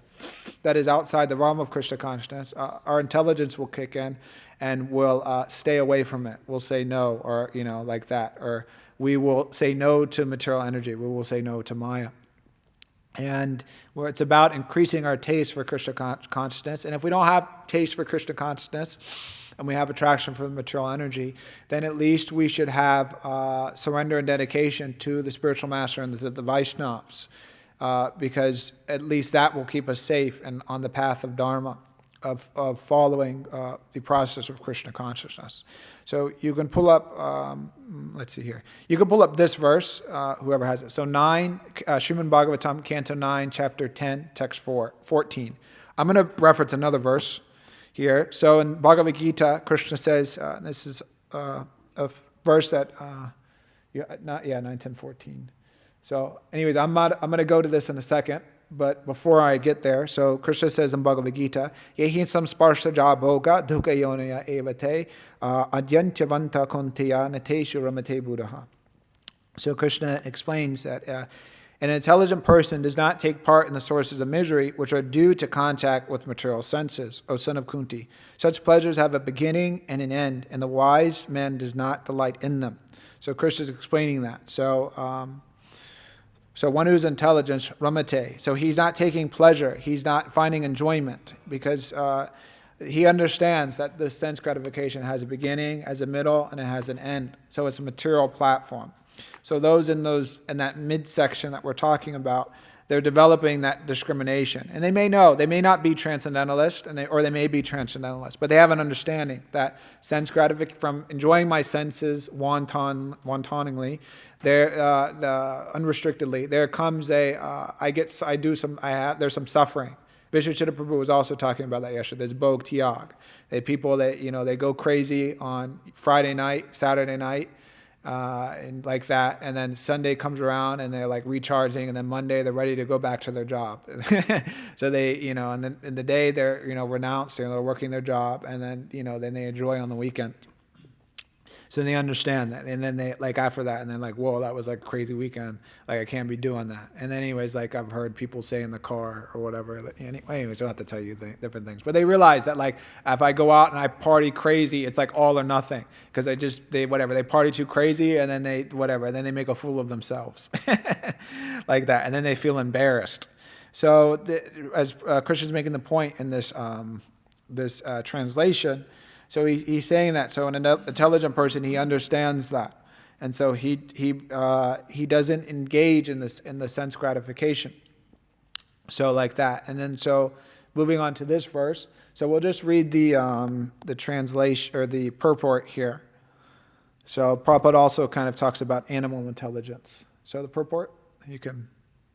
that is outside the realm of Krishna consciousness, our intelligence will kick in and we'll stay away from it. We'll say no, or like that. Or we will say no to material energy. We will say no to Maya. And where it's about increasing our taste for Krishna consciousness. And if we don't have taste for Krishna consciousness, and we have attraction for the material energy, then at least we should have surrender and dedication to the spiritual master and the Vaishnavas, because at least that will keep us safe and on the path of Dharma, of following the process of Krishna consciousness. So you can pull up, let's see here. You can pull up this verse, whoever has it. So 9, Srimad Bhagavatam, Canto 9, Chapter 10, Text 14. I'm going to reference another verse here. So in Bhagavad Gita, Krishna says, this is a verse that, 9, 10, 14. So anyways, I'm going to go to this in a second. But before I get there, so Krishna says in Bhagavad Gita, Yehi samsparshaja bhoga dukkha yonaya evate adyantyavanta kuntiya nateshu ramate buddha. So Krishna explains that an intelligent person does not take part in the sources of misery which are due to contact with material senses, O son of Kunti. Such pleasures have a beginning and an end, and the wise man does not delight in them. So Krishna is explaining that. So one who's intelligent, ramate, so he's not taking pleasure, he's not finding enjoyment, because he understands that this sense gratification has a beginning, has a middle, and it has an end. So it's a material platform. So those in that midsection that we're talking about, they're developing that discrimination. And they may not be transcendentalist, or they may be transcendentalist, but they have an understanding that sense gratification, from enjoying my senses wantonly, unrestrictedly, there comes there's some suffering. Vishwachita Prabhu was also talking about that yesterday. There's Bhog Tyag. They people that, they go crazy on Friday night, Saturday night, and like that, and then Sunday comes around and they're like recharging, and then Monday they're ready to go back to their job. So they, and then in the day they're, renounced, they're working their job, and then, then they enjoy on the weekend. So they understand that, and then they, like, after that, and then like, whoa, that was like a crazy weekend, like I can't be doing that. And then anyways, like I've heard people say in the car or whatever, anyways, I don't have to tell you different things, but they realize that, like, if I go out and I party crazy, it's like all or nothing, because they party too crazy, and then and then they make a fool of themselves, like that, and then they feel embarrassed. So as Krishna's making the point in this translation, so he's saying that. So an intelligent person, he understands that, and so he doesn't engage in the sense gratification. So like that, and then so moving on to this verse. So we'll just read the translation or the purport here. So Prabhupada also kind of talks about animal intelligence. So the purport, you can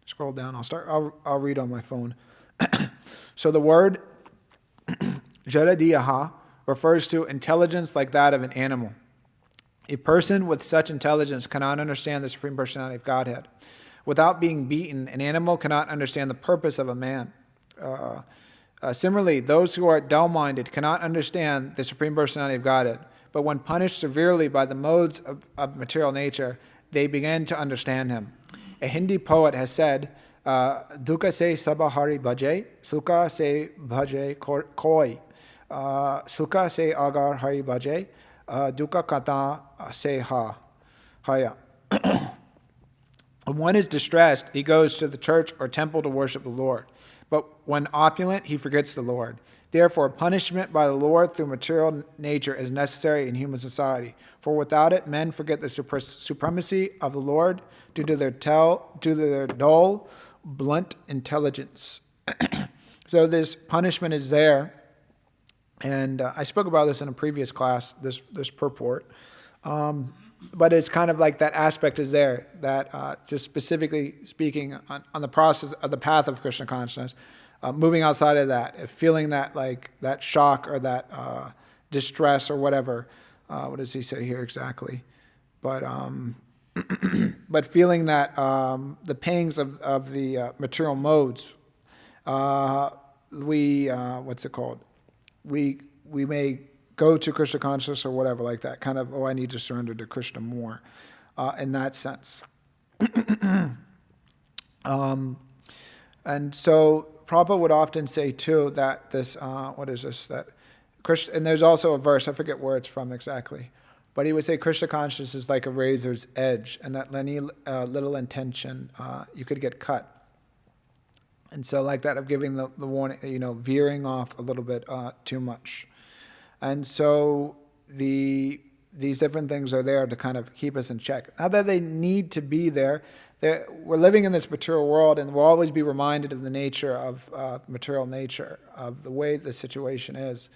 scroll down. I'll read on my phone. So the word Jaradiyaha refers to intelligence like that of an animal. A person with such intelligence cannot understand the Supreme Personality of Godhead. Without being beaten, an animal cannot understand the purpose of a man. Similarly, those who are dull-minded cannot understand the Supreme Personality of Godhead. But when punished severely by the modes of material nature, they begin to understand him. A Hindi poet has said, Dukha se sabahari bhaje, sukha se bhaje koi. Sukha se agar hari bhaje, dukkha kata se haya. When one is distressed, he goes to the church or temple to worship the Lord. But when opulent, he forgets the Lord. Therefore, punishment by the Lord through material nature is necessary in human society. For without it, men forget the supremacy of the Lord due to their dull, blunt intelligence. So this punishment is there. And I spoke about this in a previous class, this purport. But it's kind of like that aspect is there, that just specifically speaking on the process of the path of Krishna consciousness, moving outside of that, feeling that like that shock or that distress or whatever. What does he say here exactly? But but feeling that the pangs of the material modes, what's it called? We may go to Krishna consciousness or whatever like that, kind of, I need to surrender to Krishna more, in that sense. And so Prabhupada would often say too that this, that Krishna, and there's also a verse, I forget where it's from exactly, but he would say Krishna consciousness is like a razor's edge, and that any little intention, you could get cut. And so like that of giving the warning, veering off a little bit too much. And so these different things are there to kind of keep us in check. Not that they need to be there. We're living in this material world, and we'll always be reminded of the nature of material nature, of the way the situation is.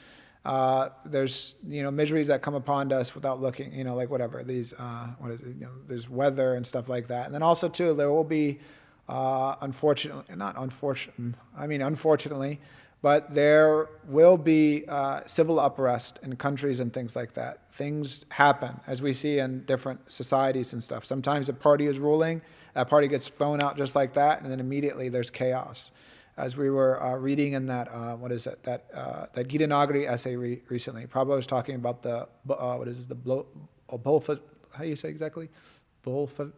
There's miseries that come upon us without looking, like whatever these there's weather and stuff like that. And then also too, there will be unfortunately, but there will be civil unrest in countries and things like that. Things happen, as we see in different societies and stuff. Sometimes a party is ruling, that party gets thrown out just like that, and then immediately there's chaos. As we were reading in that, that Gita Nagari essay recently, Prabhupada was talking about the, how do you say exactly? Bolshevik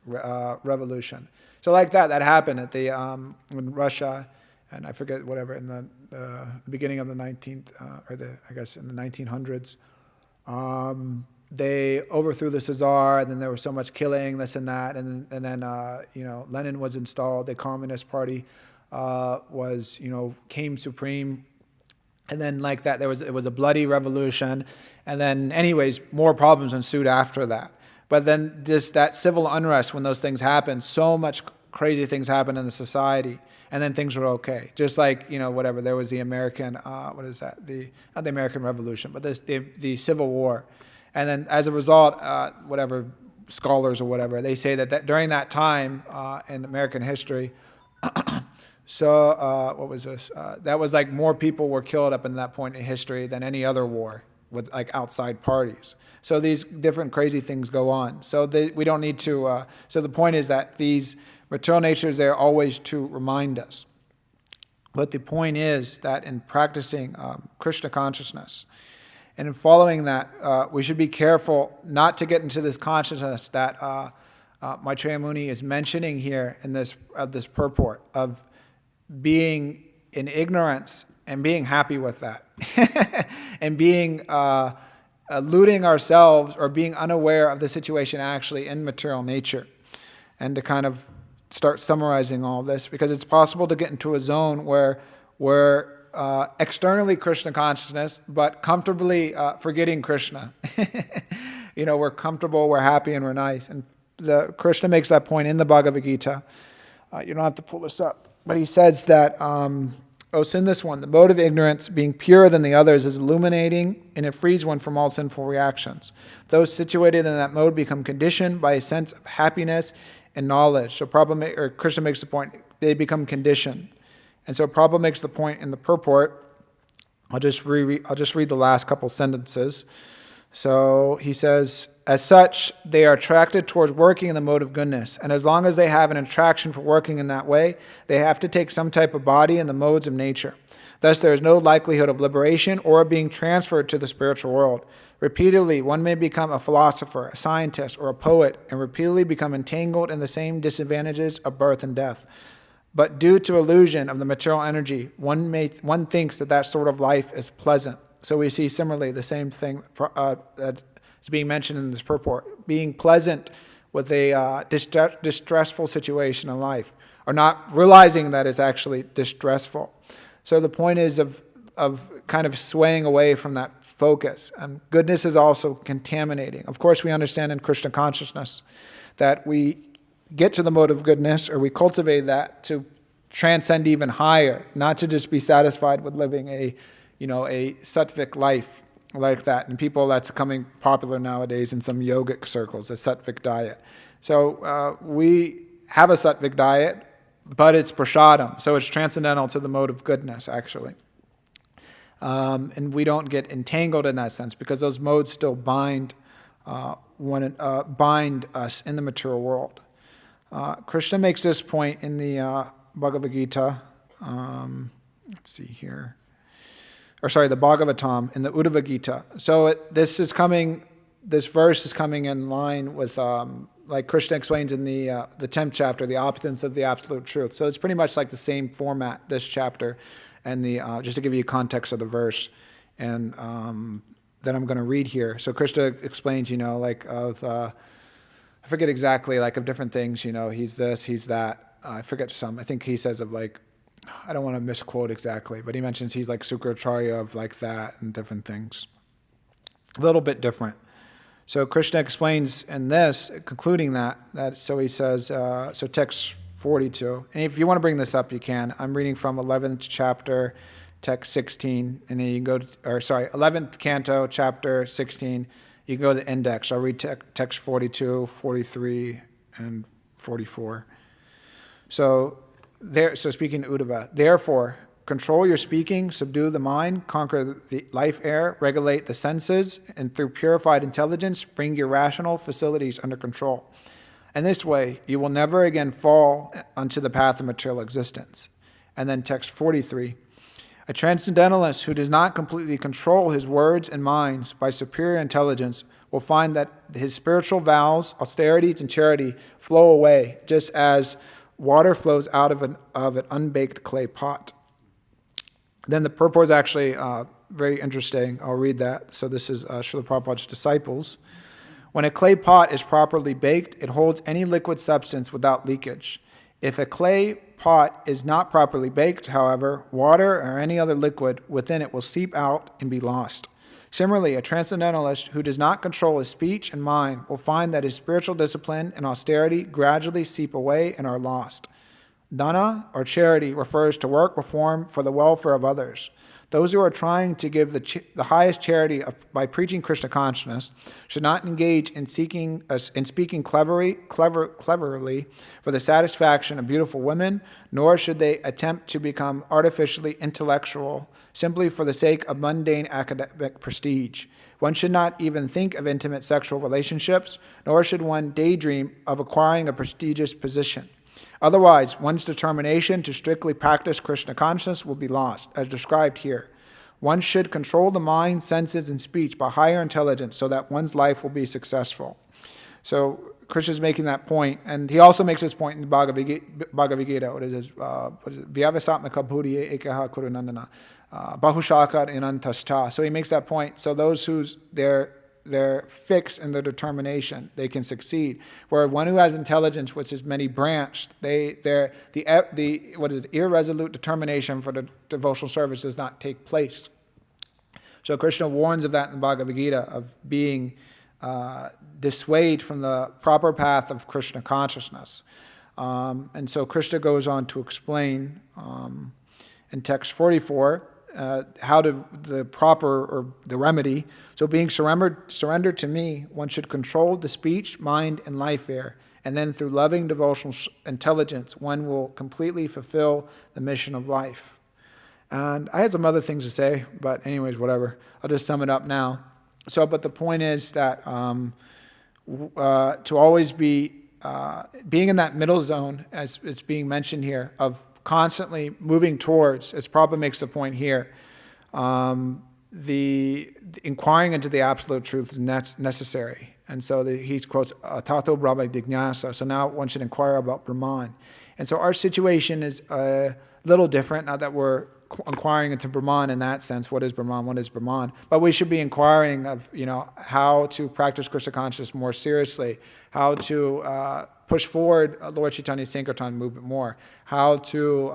revolution. So like that happened at the, in Russia, and I forget whatever, in the beginning of the 19th, in the 1900s. They overthrew the Tsar, and then there was so much killing, this and that, and then Lenin was installed. The Communist Party came supreme, and then like that it was a bloody revolution, and then anyways more problems ensued after that. But then just that civil unrest, when those things happen, so much crazy things happen in the society, and then things were okay. Just like there was the American not the American Revolution, but the Civil War. And then as a result, scholars or whatever, they say that during that time in American history, that was like more people were killed up in that point in history than any other war with like outside parties. So these different crazy things go on. So we don't need to, so the point is that these material natures, they're always to remind us. But the point is that in practicing Krishna consciousness, and in following that, we should be careful not to get into this consciousness that Maitreya Muni is mentioning here in this purport of being in ignorance and being happy with that, and being eluding ourselves or being unaware of the situation actually in material nature, and to kind of start summarizing all this, because it's possible to get into a zone where we're externally Krishna consciousness, but comfortably forgetting Krishna. We're comfortable, we're happy, and we're nice. And Krishna makes that point in the Bhagavad Gita. You don't have to pull this up. But he says that, sin this one, the mode of ignorance, being purer than the others, is illuminating, and it frees one from all sinful reactions. Those situated in that mode become conditioned by a sense of happiness and knowledge. So Krishna makes the point, they become conditioned. And so Prabhupada makes the point in the purport. I'll just read the last couple sentences. So he says, as such, they are attracted towards working in the mode of goodness. And as long as they have an attraction for working in that way, they have to take some type of body in the modes of nature. Thus, there is no likelihood of liberation or being transferred to the spiritual world. Repeatedly, one may become a philosopher, a scientist, or a poet, and repeatedly become entangled in the same disadvantages of birth and death. But due to illusion of the material energy, one thinks that sort of life is pleasant. So we see similarly the same thing that is being mentioned in this purport, being pleasant with a distressful situation in life, or not realizing that it's actually distressful. So the point is of kind of swaying away from that focus. And goodness is also contaminating. Of course, we understand in Krishna consciousness that we get to the mode of goodness, or we cultivate that to transcend even higher, not to just be satisfied with living a sattvic life like that. And people, that's becoming popular nowadays in some yogic circles, a sattvic diet. So we have a sattvic diet, but it's prasadam, so it's transcendental to the mode of goodness, actually. And we don't get entangled in that sense, because those modes still bind bind us in the material world. Krishna makes this point in the Bhagavad Gita. Let's see here. The Bhagavatam in the Uddhava Gita. So this verse is coming in line with, like Krishna explains in the 10th chapter, the opulence of the absolute truth. So it's pretty much like the same format, this chapter, and just to give you context of the verse. And that I'm going to read here. So Krishna explains, I forget exactly, of different things, he's this, he's that. I forget some. I think he says of I don't want to misquote exactly, but he mentions he's like Sukracharya of that and different things. A little bit different. So Krishna explains in this, concluding that so he says, so text 42. And if you want to bring this up, you can. I'm reading from 11th chapter, text 16, and then you can go 11th canto, chapter 16. You can go to the index. I'll read text 42, 43, and 44. So speaking to Uddhava, therefore, control your speaking, subdue the mind, conquer the life air, regulate the senses, and through purified intelligence, bring your rational facilities under control. In this way, you will never again fall onto the path of material existence. And then text 43. A transcendentalist who does not completely control his words and minds by superior intelligence will find that his spiritual vows, austerities, and charity flow away, just as water flows out of an unbaked clay pot. Then the purport is actually very interesting. I'll read that. So this is Srila Prabhupada's disciples. When a clay pot is properly baked, it holds any liquid substance without leakage. If a clay pot is not properly baked, however, water or any other liquid within it will seep out and be lost. Similarly, a transcendentalist who does not control his speech and mind will find that his spiritual discipline and austerity gradually seep away and are lost. Dana, or charity, refers to work performed for the welfare of others. Those who are trying to give the highest charity by preaching Krishna consciousness should not engage in speaking cleverly for the satisfaction of beautiful women, nor should they attempt to become artificially intellectual simply for the sake of mundane academic prestige. One should not even think of intimate sexual relationships, nor should one daydream of acquiring a prestigious position. Otherwise, one's determination to strictly practice Krishna consciousness will be lost, as described here. One should control the mind, senses, and speech by higher intelligence so that one's life will be successful. So Krishna is making that point, and he also makes this point in the Bhagavad Gita. What is it? Vyavasatmaka buddhi ekaha kurunandana bahushaka inantashta. So he makes that point. So those whose they're fixed in their determination, they can succeed. Where one who has intelligence, which is many branched, the irresolute determination for the devotional service does not take place. So Krishna warns of that in the Bhagavad Gita, of being dissuaded from the proper path of Krishna consciousness. And so Krishna goes on to explain in text 44 how the proper, or the remedy. So being surrendered to me, one should control the speech, mind, and life air. And then through loving devotional intelligence, one will completely fulfill the mission of life. And I had some other things to say, but anyways, whatever. I'll just sum it up now. So, but the point is that to always be being in that middle zone, as it's being mentioned here, of constantly moving towards, as Prabhupada makes the point here, the inquiring into the absolute truth is necessary. And so he quotes, Tato Brahma Jignasa, so now one should inquire about Brahman. And so our situation is a little different, not that we're inquiring into Brahman in that sense, what is Brahman, but we should be inquiring of, how to practice Krishna consciousness more seriously, how to push forward Lord Chaitanya's Sankirtan movement more, how to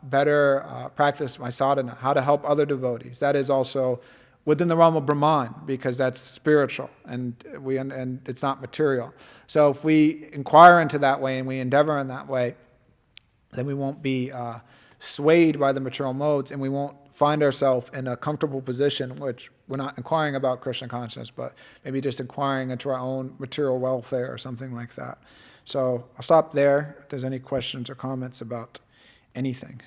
better practice my sadhana, how to help other devotees. That is also within the realm of Brahman, because that's spiritual and it's not material. So if we inquire into that way and we endeavor in that way, then we won't be swayed by the material modes, and we won't find ourselves in a comfortable position, which we're not inquiring about Krishna consciousness, but maybe just inquiring into our own material welfare or something like that. So I'll stop there if there's any questions or comments about anything.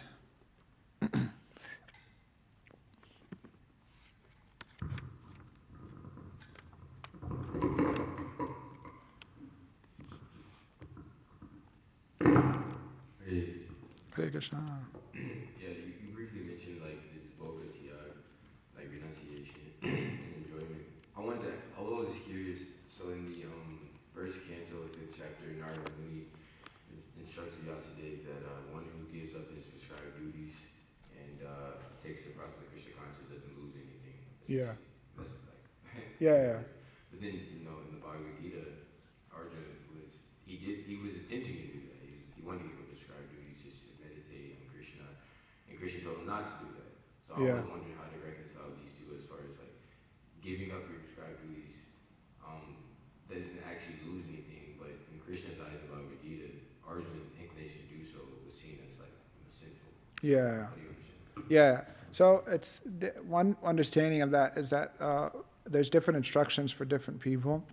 Hare Krishna. Yeah, you briefly mentioned like this boga tiag, like renunciation and enjoyment. I was curious. So in the first canto, 5th chapter, Narada Muni instructs Vyasadeva that one who gives up his prescribed duties and takes the process of Krishna consciousness doesn't lose anything. Yeah. That's like Yeah. But then in the Bhagavad Gita, Arjuna he was attempting to do that. He wanted to give up prescribed duties just to meditate on Krishna, and Krishna told him not to do that. So I was wondering how to reconcile these two as far as like giving up your prescribed duties doesn't actually lose anything, but in Krishna's eyes in Bhagavad Gita, Arjuna's inclination to do so was seen as like sinful. Yeah. How do you understand? Yeah. So it's one understanding of that is that there's different instructions for different people.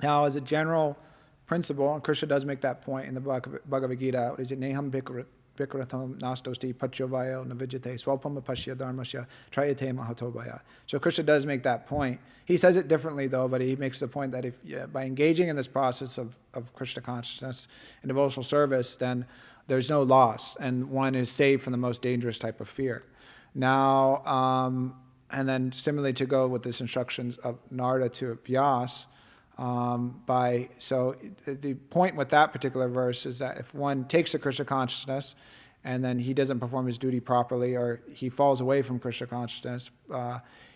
Now, as a general principle, and Krishna does make that point in the Bhagavad Gita, what is it? Neham Bhikratam nastosti pachyavayo navijate swalpam apashya dharmasya trayate mahatobhaya. So Krishna does make that point. He says it differently though, but he makes the point that if by engaging in this process of Krishna consciousness and devotional service, then there's no loss, and one is saved from the most dangerous type of fear. Now, and then similarly to go with this instructions of Narada to Vyas, so the point with that particular verse is that if one takes a Krishna consciousness and then he doesn't perform his duty properly, or he falls away from Krishna consciousness,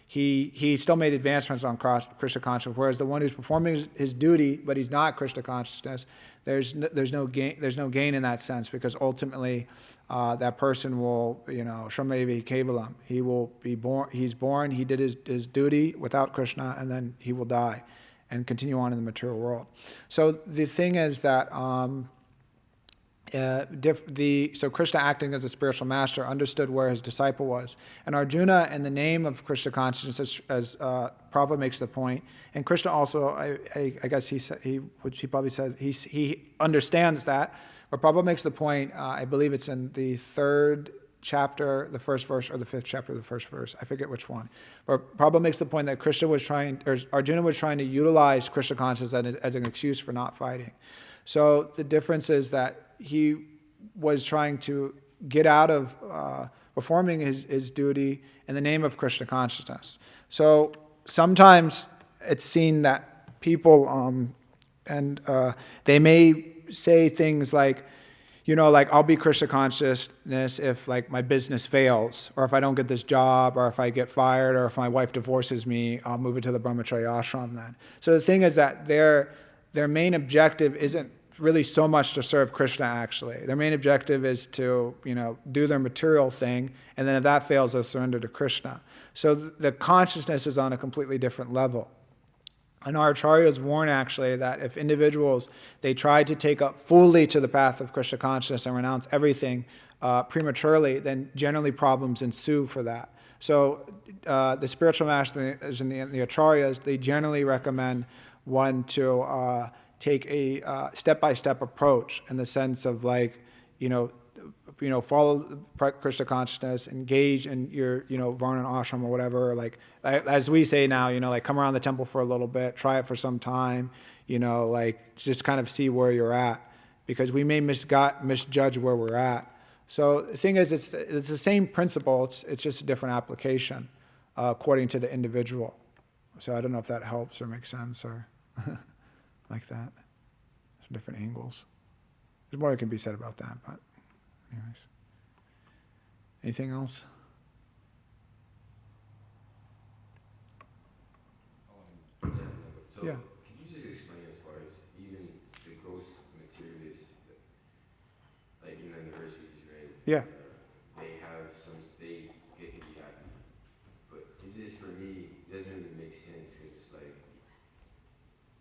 he still made advancements on Krishna consciousness. Whereas the one who's performing his duty but he's not Krishna consciousness, there's no gain in that sense, because ultimately that person will, Shramevi Kevalam, he will be born. He's born. He did his duty without Krishna, and then he will die and continue on in the material world. So the thing is that so Krishna, acting as a spiritual master, understood where his disciple was, and Arjuna, in the name of Krishna consciousness, as Prabhupada makes the point, and Krishna also, I guess he probably says he understands that, but Prabhupada makes the point. I believe it's in the 3rd chapter, the 1st verse, or the 5th chapter, the 1st verse. I forget which one. But Prabhupada makes the point that Arjuna was trying to utilize Krishna consciousness as an excuse for not fighting. So the difference is that he was trying to get out of performing his duty in the name of Krishna consciousness. So sometimes it's seen that people, they may say things like, I'll be Krishna consciousness if like my business fails, or if I don't get this job, or if I get fired, or if my wife divorces me, I'll move into the brahmacharya ashram then. So the thing is that their main objective isn't really so much to serve Krishna, actually. Their main objective is to, do their material thing, and then if that fails, they'll surrender to Krishna. So the consciousness is on a completely different level. And our acharyas warn actually that if individuals, they try to take up fully to the path of Krishna consciousness and renounce everything prematurely, then generally problems ensue for that. So the spiritual masters and the acharyas, they generally recommend one to take a step-by-step approach in the sense of like, follow Krishna consciousness, engage in your, Varna ashram or whatever, like, as we say now, like come around the temple for a little bit, try it for some time, like just kind of see where you're at, because we may misjudge where we're at. So the thing is, it's the same principle, it's just a different application according to the individual. So I don't know if that helps or makes sense or like that. Some different angles. There's more that can be said about that, but anyways. Anything else? So yeah. Can you just explain as far as even the gross materialists, like in the universities, right? Yeah. They can be happy, but it's just, for me, it doesn't really make sense, because it's like,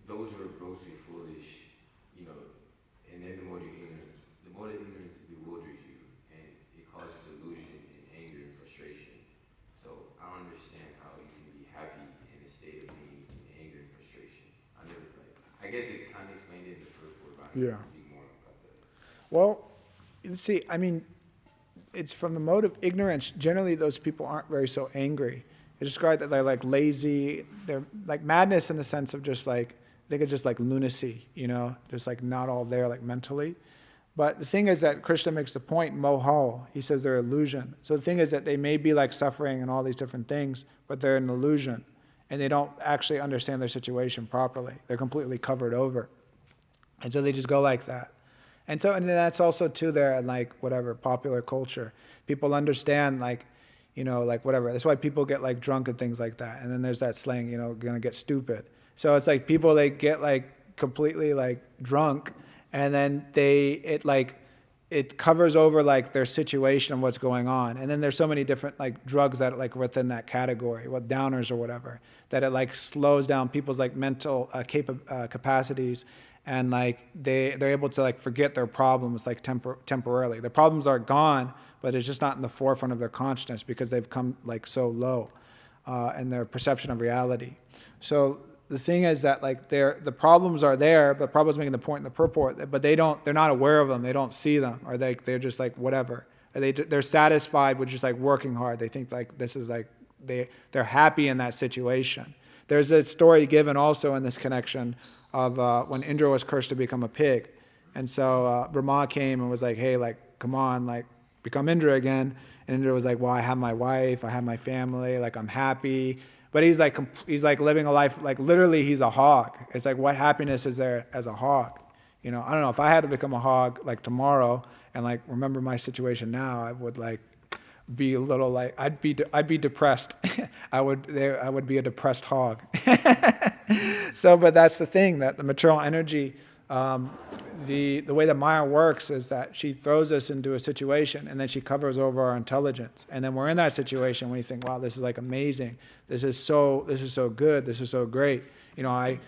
those who are grossly foolish, and then the more the ignorance bewilders you, and it causes delusion and anger and frustration. So I don't understand how you can be happy in a state of being in anger and frustration. I guess it kind of explained it in the first word, but I can be more about that. Well, see, it's from the mode of ignorance. Generally, those people aren't very so angry. They describe that they're like lazy. They're like madness in the sense of just like, I think it's just like lunacy, just like not all there, like mentally. But the thing is that Krishna makes the point, mohal, he says they're illusion. So the thing is that they may be like suffering and all these different things, but they're an illusion. And they don't actually understand their situation properly. They're completely covered over. And so they just go like that. And so, and that's also too there in like whatever, popular culture. People understand like, you know, like whatever. That's why people get like drunk and things like that. And then there's that slang, you know, gonna get stupid. So it's like people, they get like completely like drunk, and then it covers over like their situation and what's going on. And then there's so many different like drugs that like within that category, what downers or whatever, that it like slows down people's like mental capacities, and like they're able to like forget their problems like temporarily. Their problems are gone, but it's just not in the forefront of their consciousness because they've come like so low in their perception of reality. So the thing is that like the problems are there, but Prabhupada's making the point in the purport, but they're not aware of them, they don't see them, or they're just like whatever. Or they're satisfied with just like working hard. They think like this is like they're happy in that situation. There's a story given also in this connection of when Indra was cursed to become a pig, and so Brahma came and was like, hey, like come on, like become Indra again. And Indra was like, well, I have my wife, I have my family, like I'm happy. But he's like living a life, like literally he's a hog. It's like, what happiness is there as a hog? You know, I don't know, if I had to become a hog like tomorrow and like remember my situation now, I would like be a little like, I'd be depressed. I would be a depressed hog. So, but that's the thing, that the material energy, the way that Maya works is that she throws us into a situation and then she covers over our intelligence. And then we're in that situation when you think, wow, this is like amazing. This is so good. This is so great. You know, I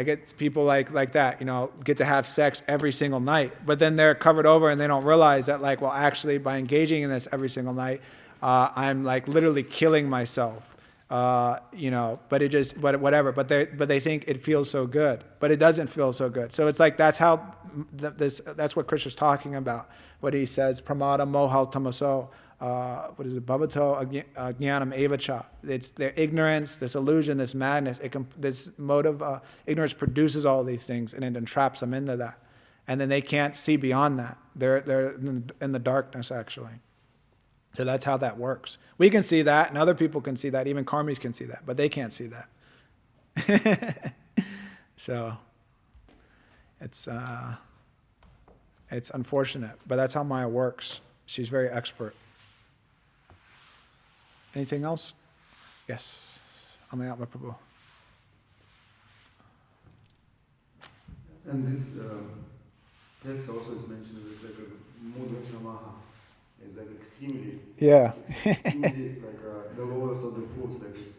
get people like that, you know, get to have sex every single night, but then they're covered over and they don't realize that like, well, actually by engaging in this every single night, I'm like literally killing myself. You know, but whatever. But they think it feels so good, but it doesn't feel so good. So it's like that's how that's what Krishna's talking about. What he says, pramada mohal tamaso. What is it? Bhavato jnanam evacha. It's their ignorance, this illusion, this madness. This mode of ignorance produces all these things, and it entraps them into that, and then they can't see beyond that. They're in the darkness actually. So that's how that works. We can see that, and other people can see that. Even karmis can see that, but they can't see that. So it's unfortunate, but that's how Maya works. She's very expert. Anything else? Yes. Amayatma Prabhu. And this text also is mentioned as like a mood of Namaha. It's like extremely, yeah. extremely like the lowest of the fools, like it's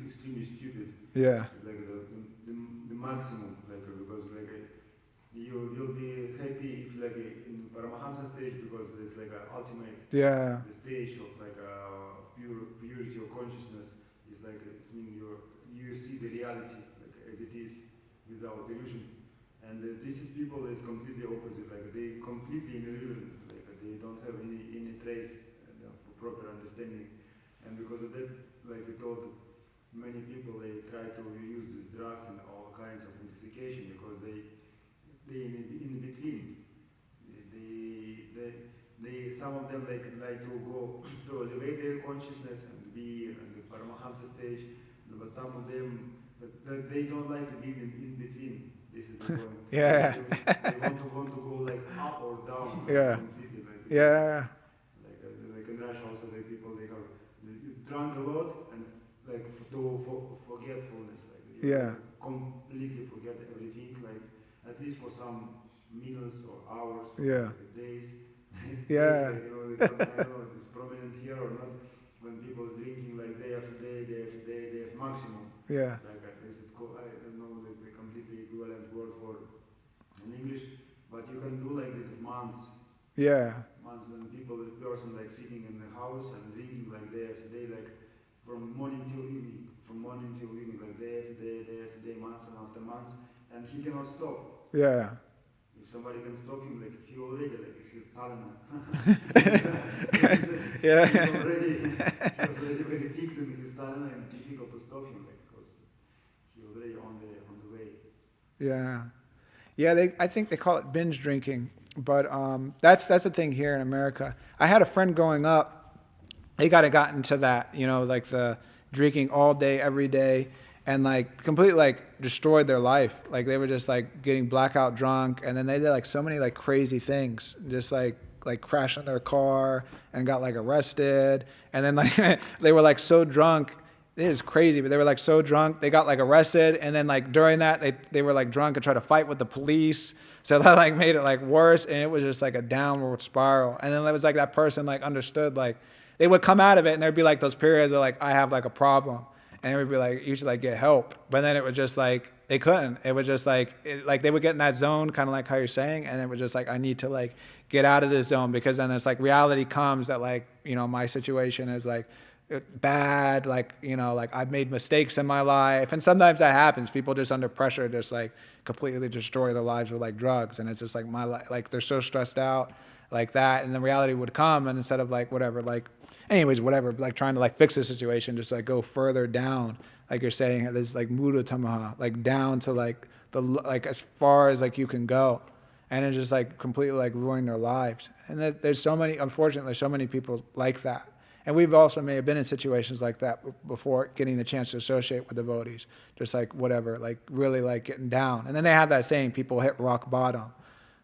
extremely stupid. Yeah. It's like the maximum, like because like you'll be happy if like in Paramahamsa stage because it's like an ultimate Yeah. the stage of like purity of consciousness is like it's mean you see the reality like as it is without delusion. And this is people is completely opposite, like they completely in illusion, like they don't have any trace for proper understanding. And because of that, like I told many people, they try to use these drugs and all kinds of intoxication because they in between. They some of them like to go to elevate their consciousness and be in the Paramahamsa stage, but some of them they don't like to be in between. This is the point. Yeah. They want to go like up or down. Yeah. Completely. Like, Yeah. Like in Russia also, the people they drunk a lot and like to forgetfulness. Like Yeah. completely forget everything. Like at least for some minutes or hours. Or Yeah. like days. Yeah. Days, like, I don't know if it's prominent here or not. When people is drinking like day after day, they have maximum. Yeah. Like this is called, I don't know, there's a completely equivalent word for in English, but you can do like this months. Yeah. Months when the person like sitting in the house and drinking like day after day, like from morning till evening, like day after day, months and after months, and he cannot stop. Yeah. If somebody can stop him, like he already like he's sadhana. Yeah. He was already very fixed in his sadhana and difficult to stop him, like because he was already on the way. Yeah. Yeah, I think they call it binge drinking. But that's the thing here in America. I had a friend growing up. They got into that, like the drinking all day, every day, and like completely like destroyed their life. Like they were just like getting blackout drunk, and then they did like so many like crazy things, just like crashing their car and got like arrested, and then like they were like so drunk. It is crazy, but they were like so drunk, they got like arrested, and then like during that they were like drunk and tried to fight with the police. So that like made it like worse, and it was just like a downward spiral. And then it was like that person like understood, like they would come out of it and there'd be like those periods of like, I have like a problem, and it would be like, you should like get help. But then it was just like they couldn't. It was just like like they would get in that zone, kind of like how you're saying, and it was just like, I need to like get out of this zone, because then it's like reality comes that like, my situation is like bad, like like I've made mistakes in my life, and sometimes that happens. People just under pressure just like completely destroy their lives with like drugs, and it's just like my life, like they're so stressed out like that, and the reality would come, and instead of like whatever, like anyways whatever, like trying to like fix the situation, just like go further down, like you're saying, this like muda tamaha, like down to like the like as far as like you can go, and it's just like completely like ruining their lives. And there's so many, unfortunately, so many people like that. And we've also may have been in situations like that before, getting the chance to associate with devotees, just like whatever, like really like getting down. And then they have that saying, people hit rock bottom.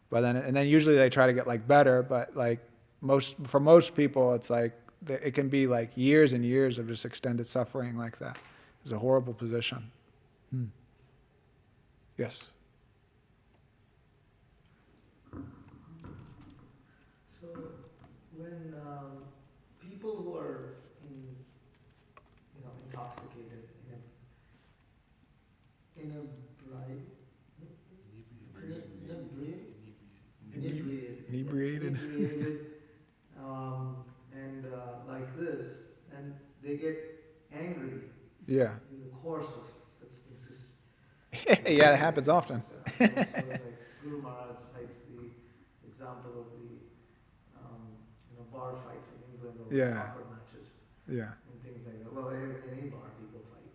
But then usually they try to get like better, but like for most people, it's like it can be like years and years of just extended suffering like that. It's a horrible position. Yes. So when people who are intoxicated in a bride, Inebriated. And like this, and they get angry Yeah. in the course of it's just Yeah, it happens often. So like Guru Maharaj cites the example of the bar fights in England, or Yeah. soccer matches Yeah. and things like that. Well, in any bar people fight.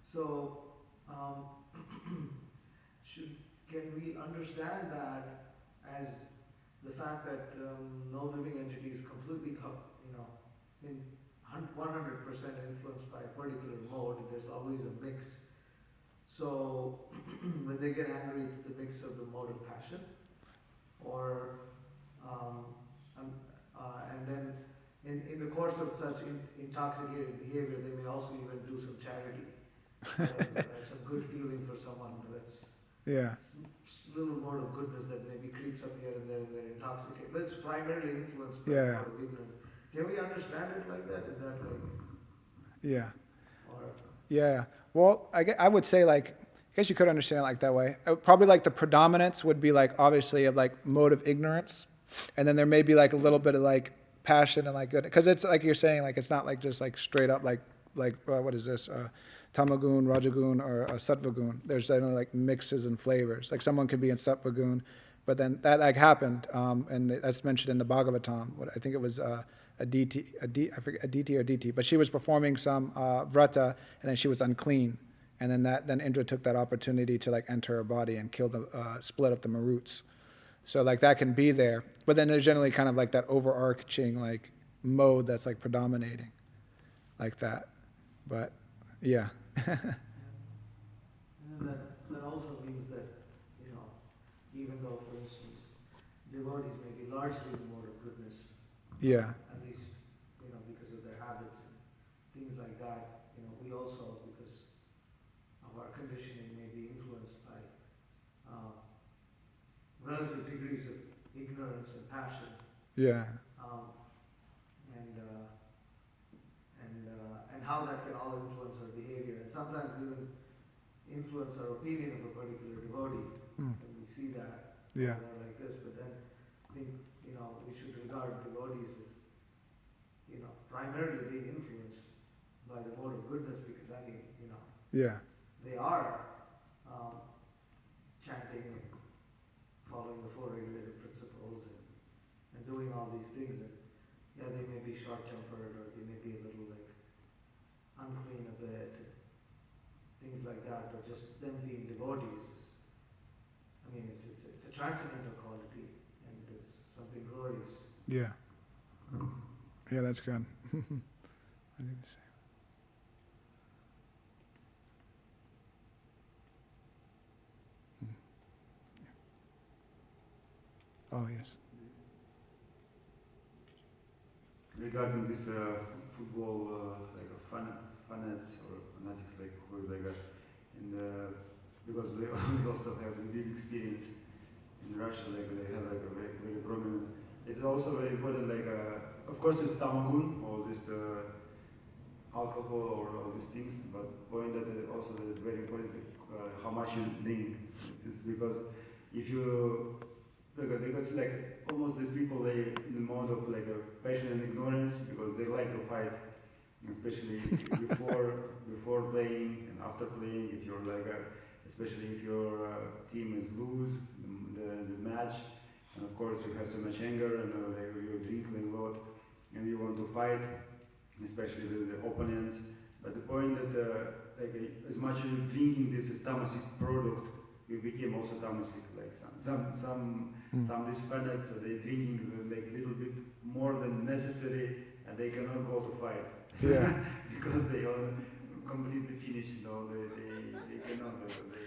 So can we understand that as the fact that no living entity is completely in 100% influenced by a particular mode? There's always a mix. So when they get angry, it's the mix of the mode of passion, or and then in the course of such intoxicated behavior, they may also even do some charity, some good feeling for someone. That's Yeah. little mode of goodness that maybe creeps up here and there, and they're intoxicated. But it's primarily influenced by Yeah. the mode of ignorance. Can we understand it like that? Is that like, Yeah. or Yeah. Well, I would say like, I guess you could understand it like that way. Probably like the predominance would be like obviously of like mode of ignorance, and then there may be like a little bit of like passion and like good, because it's like you're saying, like it's not like just like straight up like what is this, tamagun, rajagun, or sattvagun. There's definitely like mixes and flavors. Like someone could be in sattvagun, but then that like happened, and that's mentioned in the Bhagavatam. I think it was Aditi or DT, but she was performing some vrata, and then she was unclean, and then Indra took that opportunity to like enter her body and kill split up the maruts. So like that can be there, but then there's generally kind of like that overarching like mode that's like predominating, like that. But yeah. and that also means that even though, for instance, devotees may be largely in the mode of goodness, Yeah. at least because of their habits and things like that, we also, because of our conditioning, may be influenced by relative degrees of ignorance and passion, Yeah. and how that can all influence our behavior, and sometimes even influence our opinion of a particular devotee. And we see that Yeah. like this, but then I think we should regard devotees as primarily being influenced by the mode of goodness, because Yeah. they are chanting and following the four regulative principles and doing all these things, and they may be short-tempered, or they may be a little like unclean a bit, things like that, but just them being devotees it's a transcendental quality, and Yeah. Yeah, that's good. I need to say. Oh, yes. Regarding this football, like fanatics or fanatics, like who is like in the, because we we also have a big experience in Russia, like they have like a very, very prominent. It's also very important, like of course it's tamagun, all this alcohol or all these things, but point that also that it's very important how much you drink. It's because if you because like almost these people they in the mode of like a passion and ignorance because they like to fight, especially before playing and after playing. If you're like especially if your team is lose the match, and of course you have so much anger and you drink a lot and you want to fight, especially with the opponents. But the point that like as much as you're drinking this is tamasic product, you became also tamasic. Like some these fanatics they drinking like a little bit more than necessary and they cannot go to fight. Yeah. Because they are completely finished. You know, they cannot because they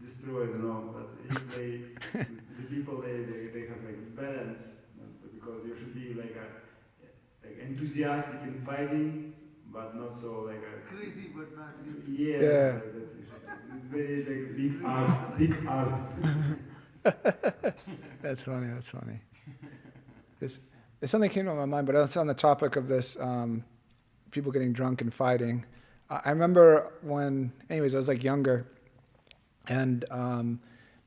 destroy. You know, but if the people they have like balance because you should be like enthusiastic in fighting, but not so like a Crazy, but not lazy. yes, Yeah. like that. It's very like big art, big art. That's funny. That's funny. There's something came to my mind, but it's on the topic of this people getting drunk and fighting. I remember when, anyways, I was like younger, and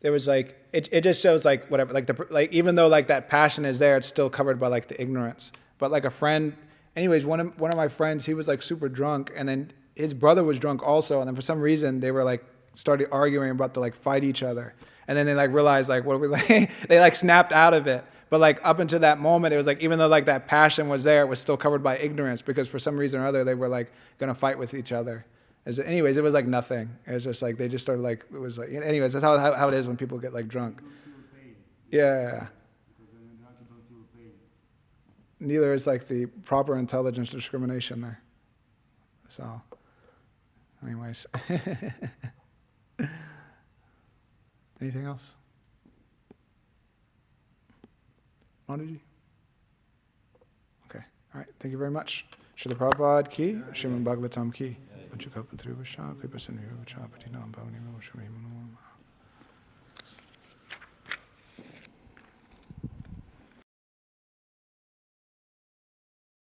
there was like it just shows like whatever like even though like that passion is there, it's still covered by like the ignorance. But like a friend, anyways, one of my friends, he was like super drunk, and then his brother was drunk also, and then for some reason they were like started arguing about to like fight each other. And then they like realized like what are we like they like snapped out of it. But like up until that moment, it was like even though like that passion was there, it was still covered by ignorance because for some reason or other they were like gonna fight with each other. Anyways, it was like nothing. It was just like they just started like it was like anyways, that's how it is when people get like drunk. Yeah. Neither is like the proper intelligence discrimination there. So anyways. Anything else? Manaji? Okay. All right. Thank you very much. Srila Prabhupada ki, Srimad Bhagavatam ki. Panchakapatri Vashya, Kripasanyo Vachapati Nam Bhavani Vashami Manoma.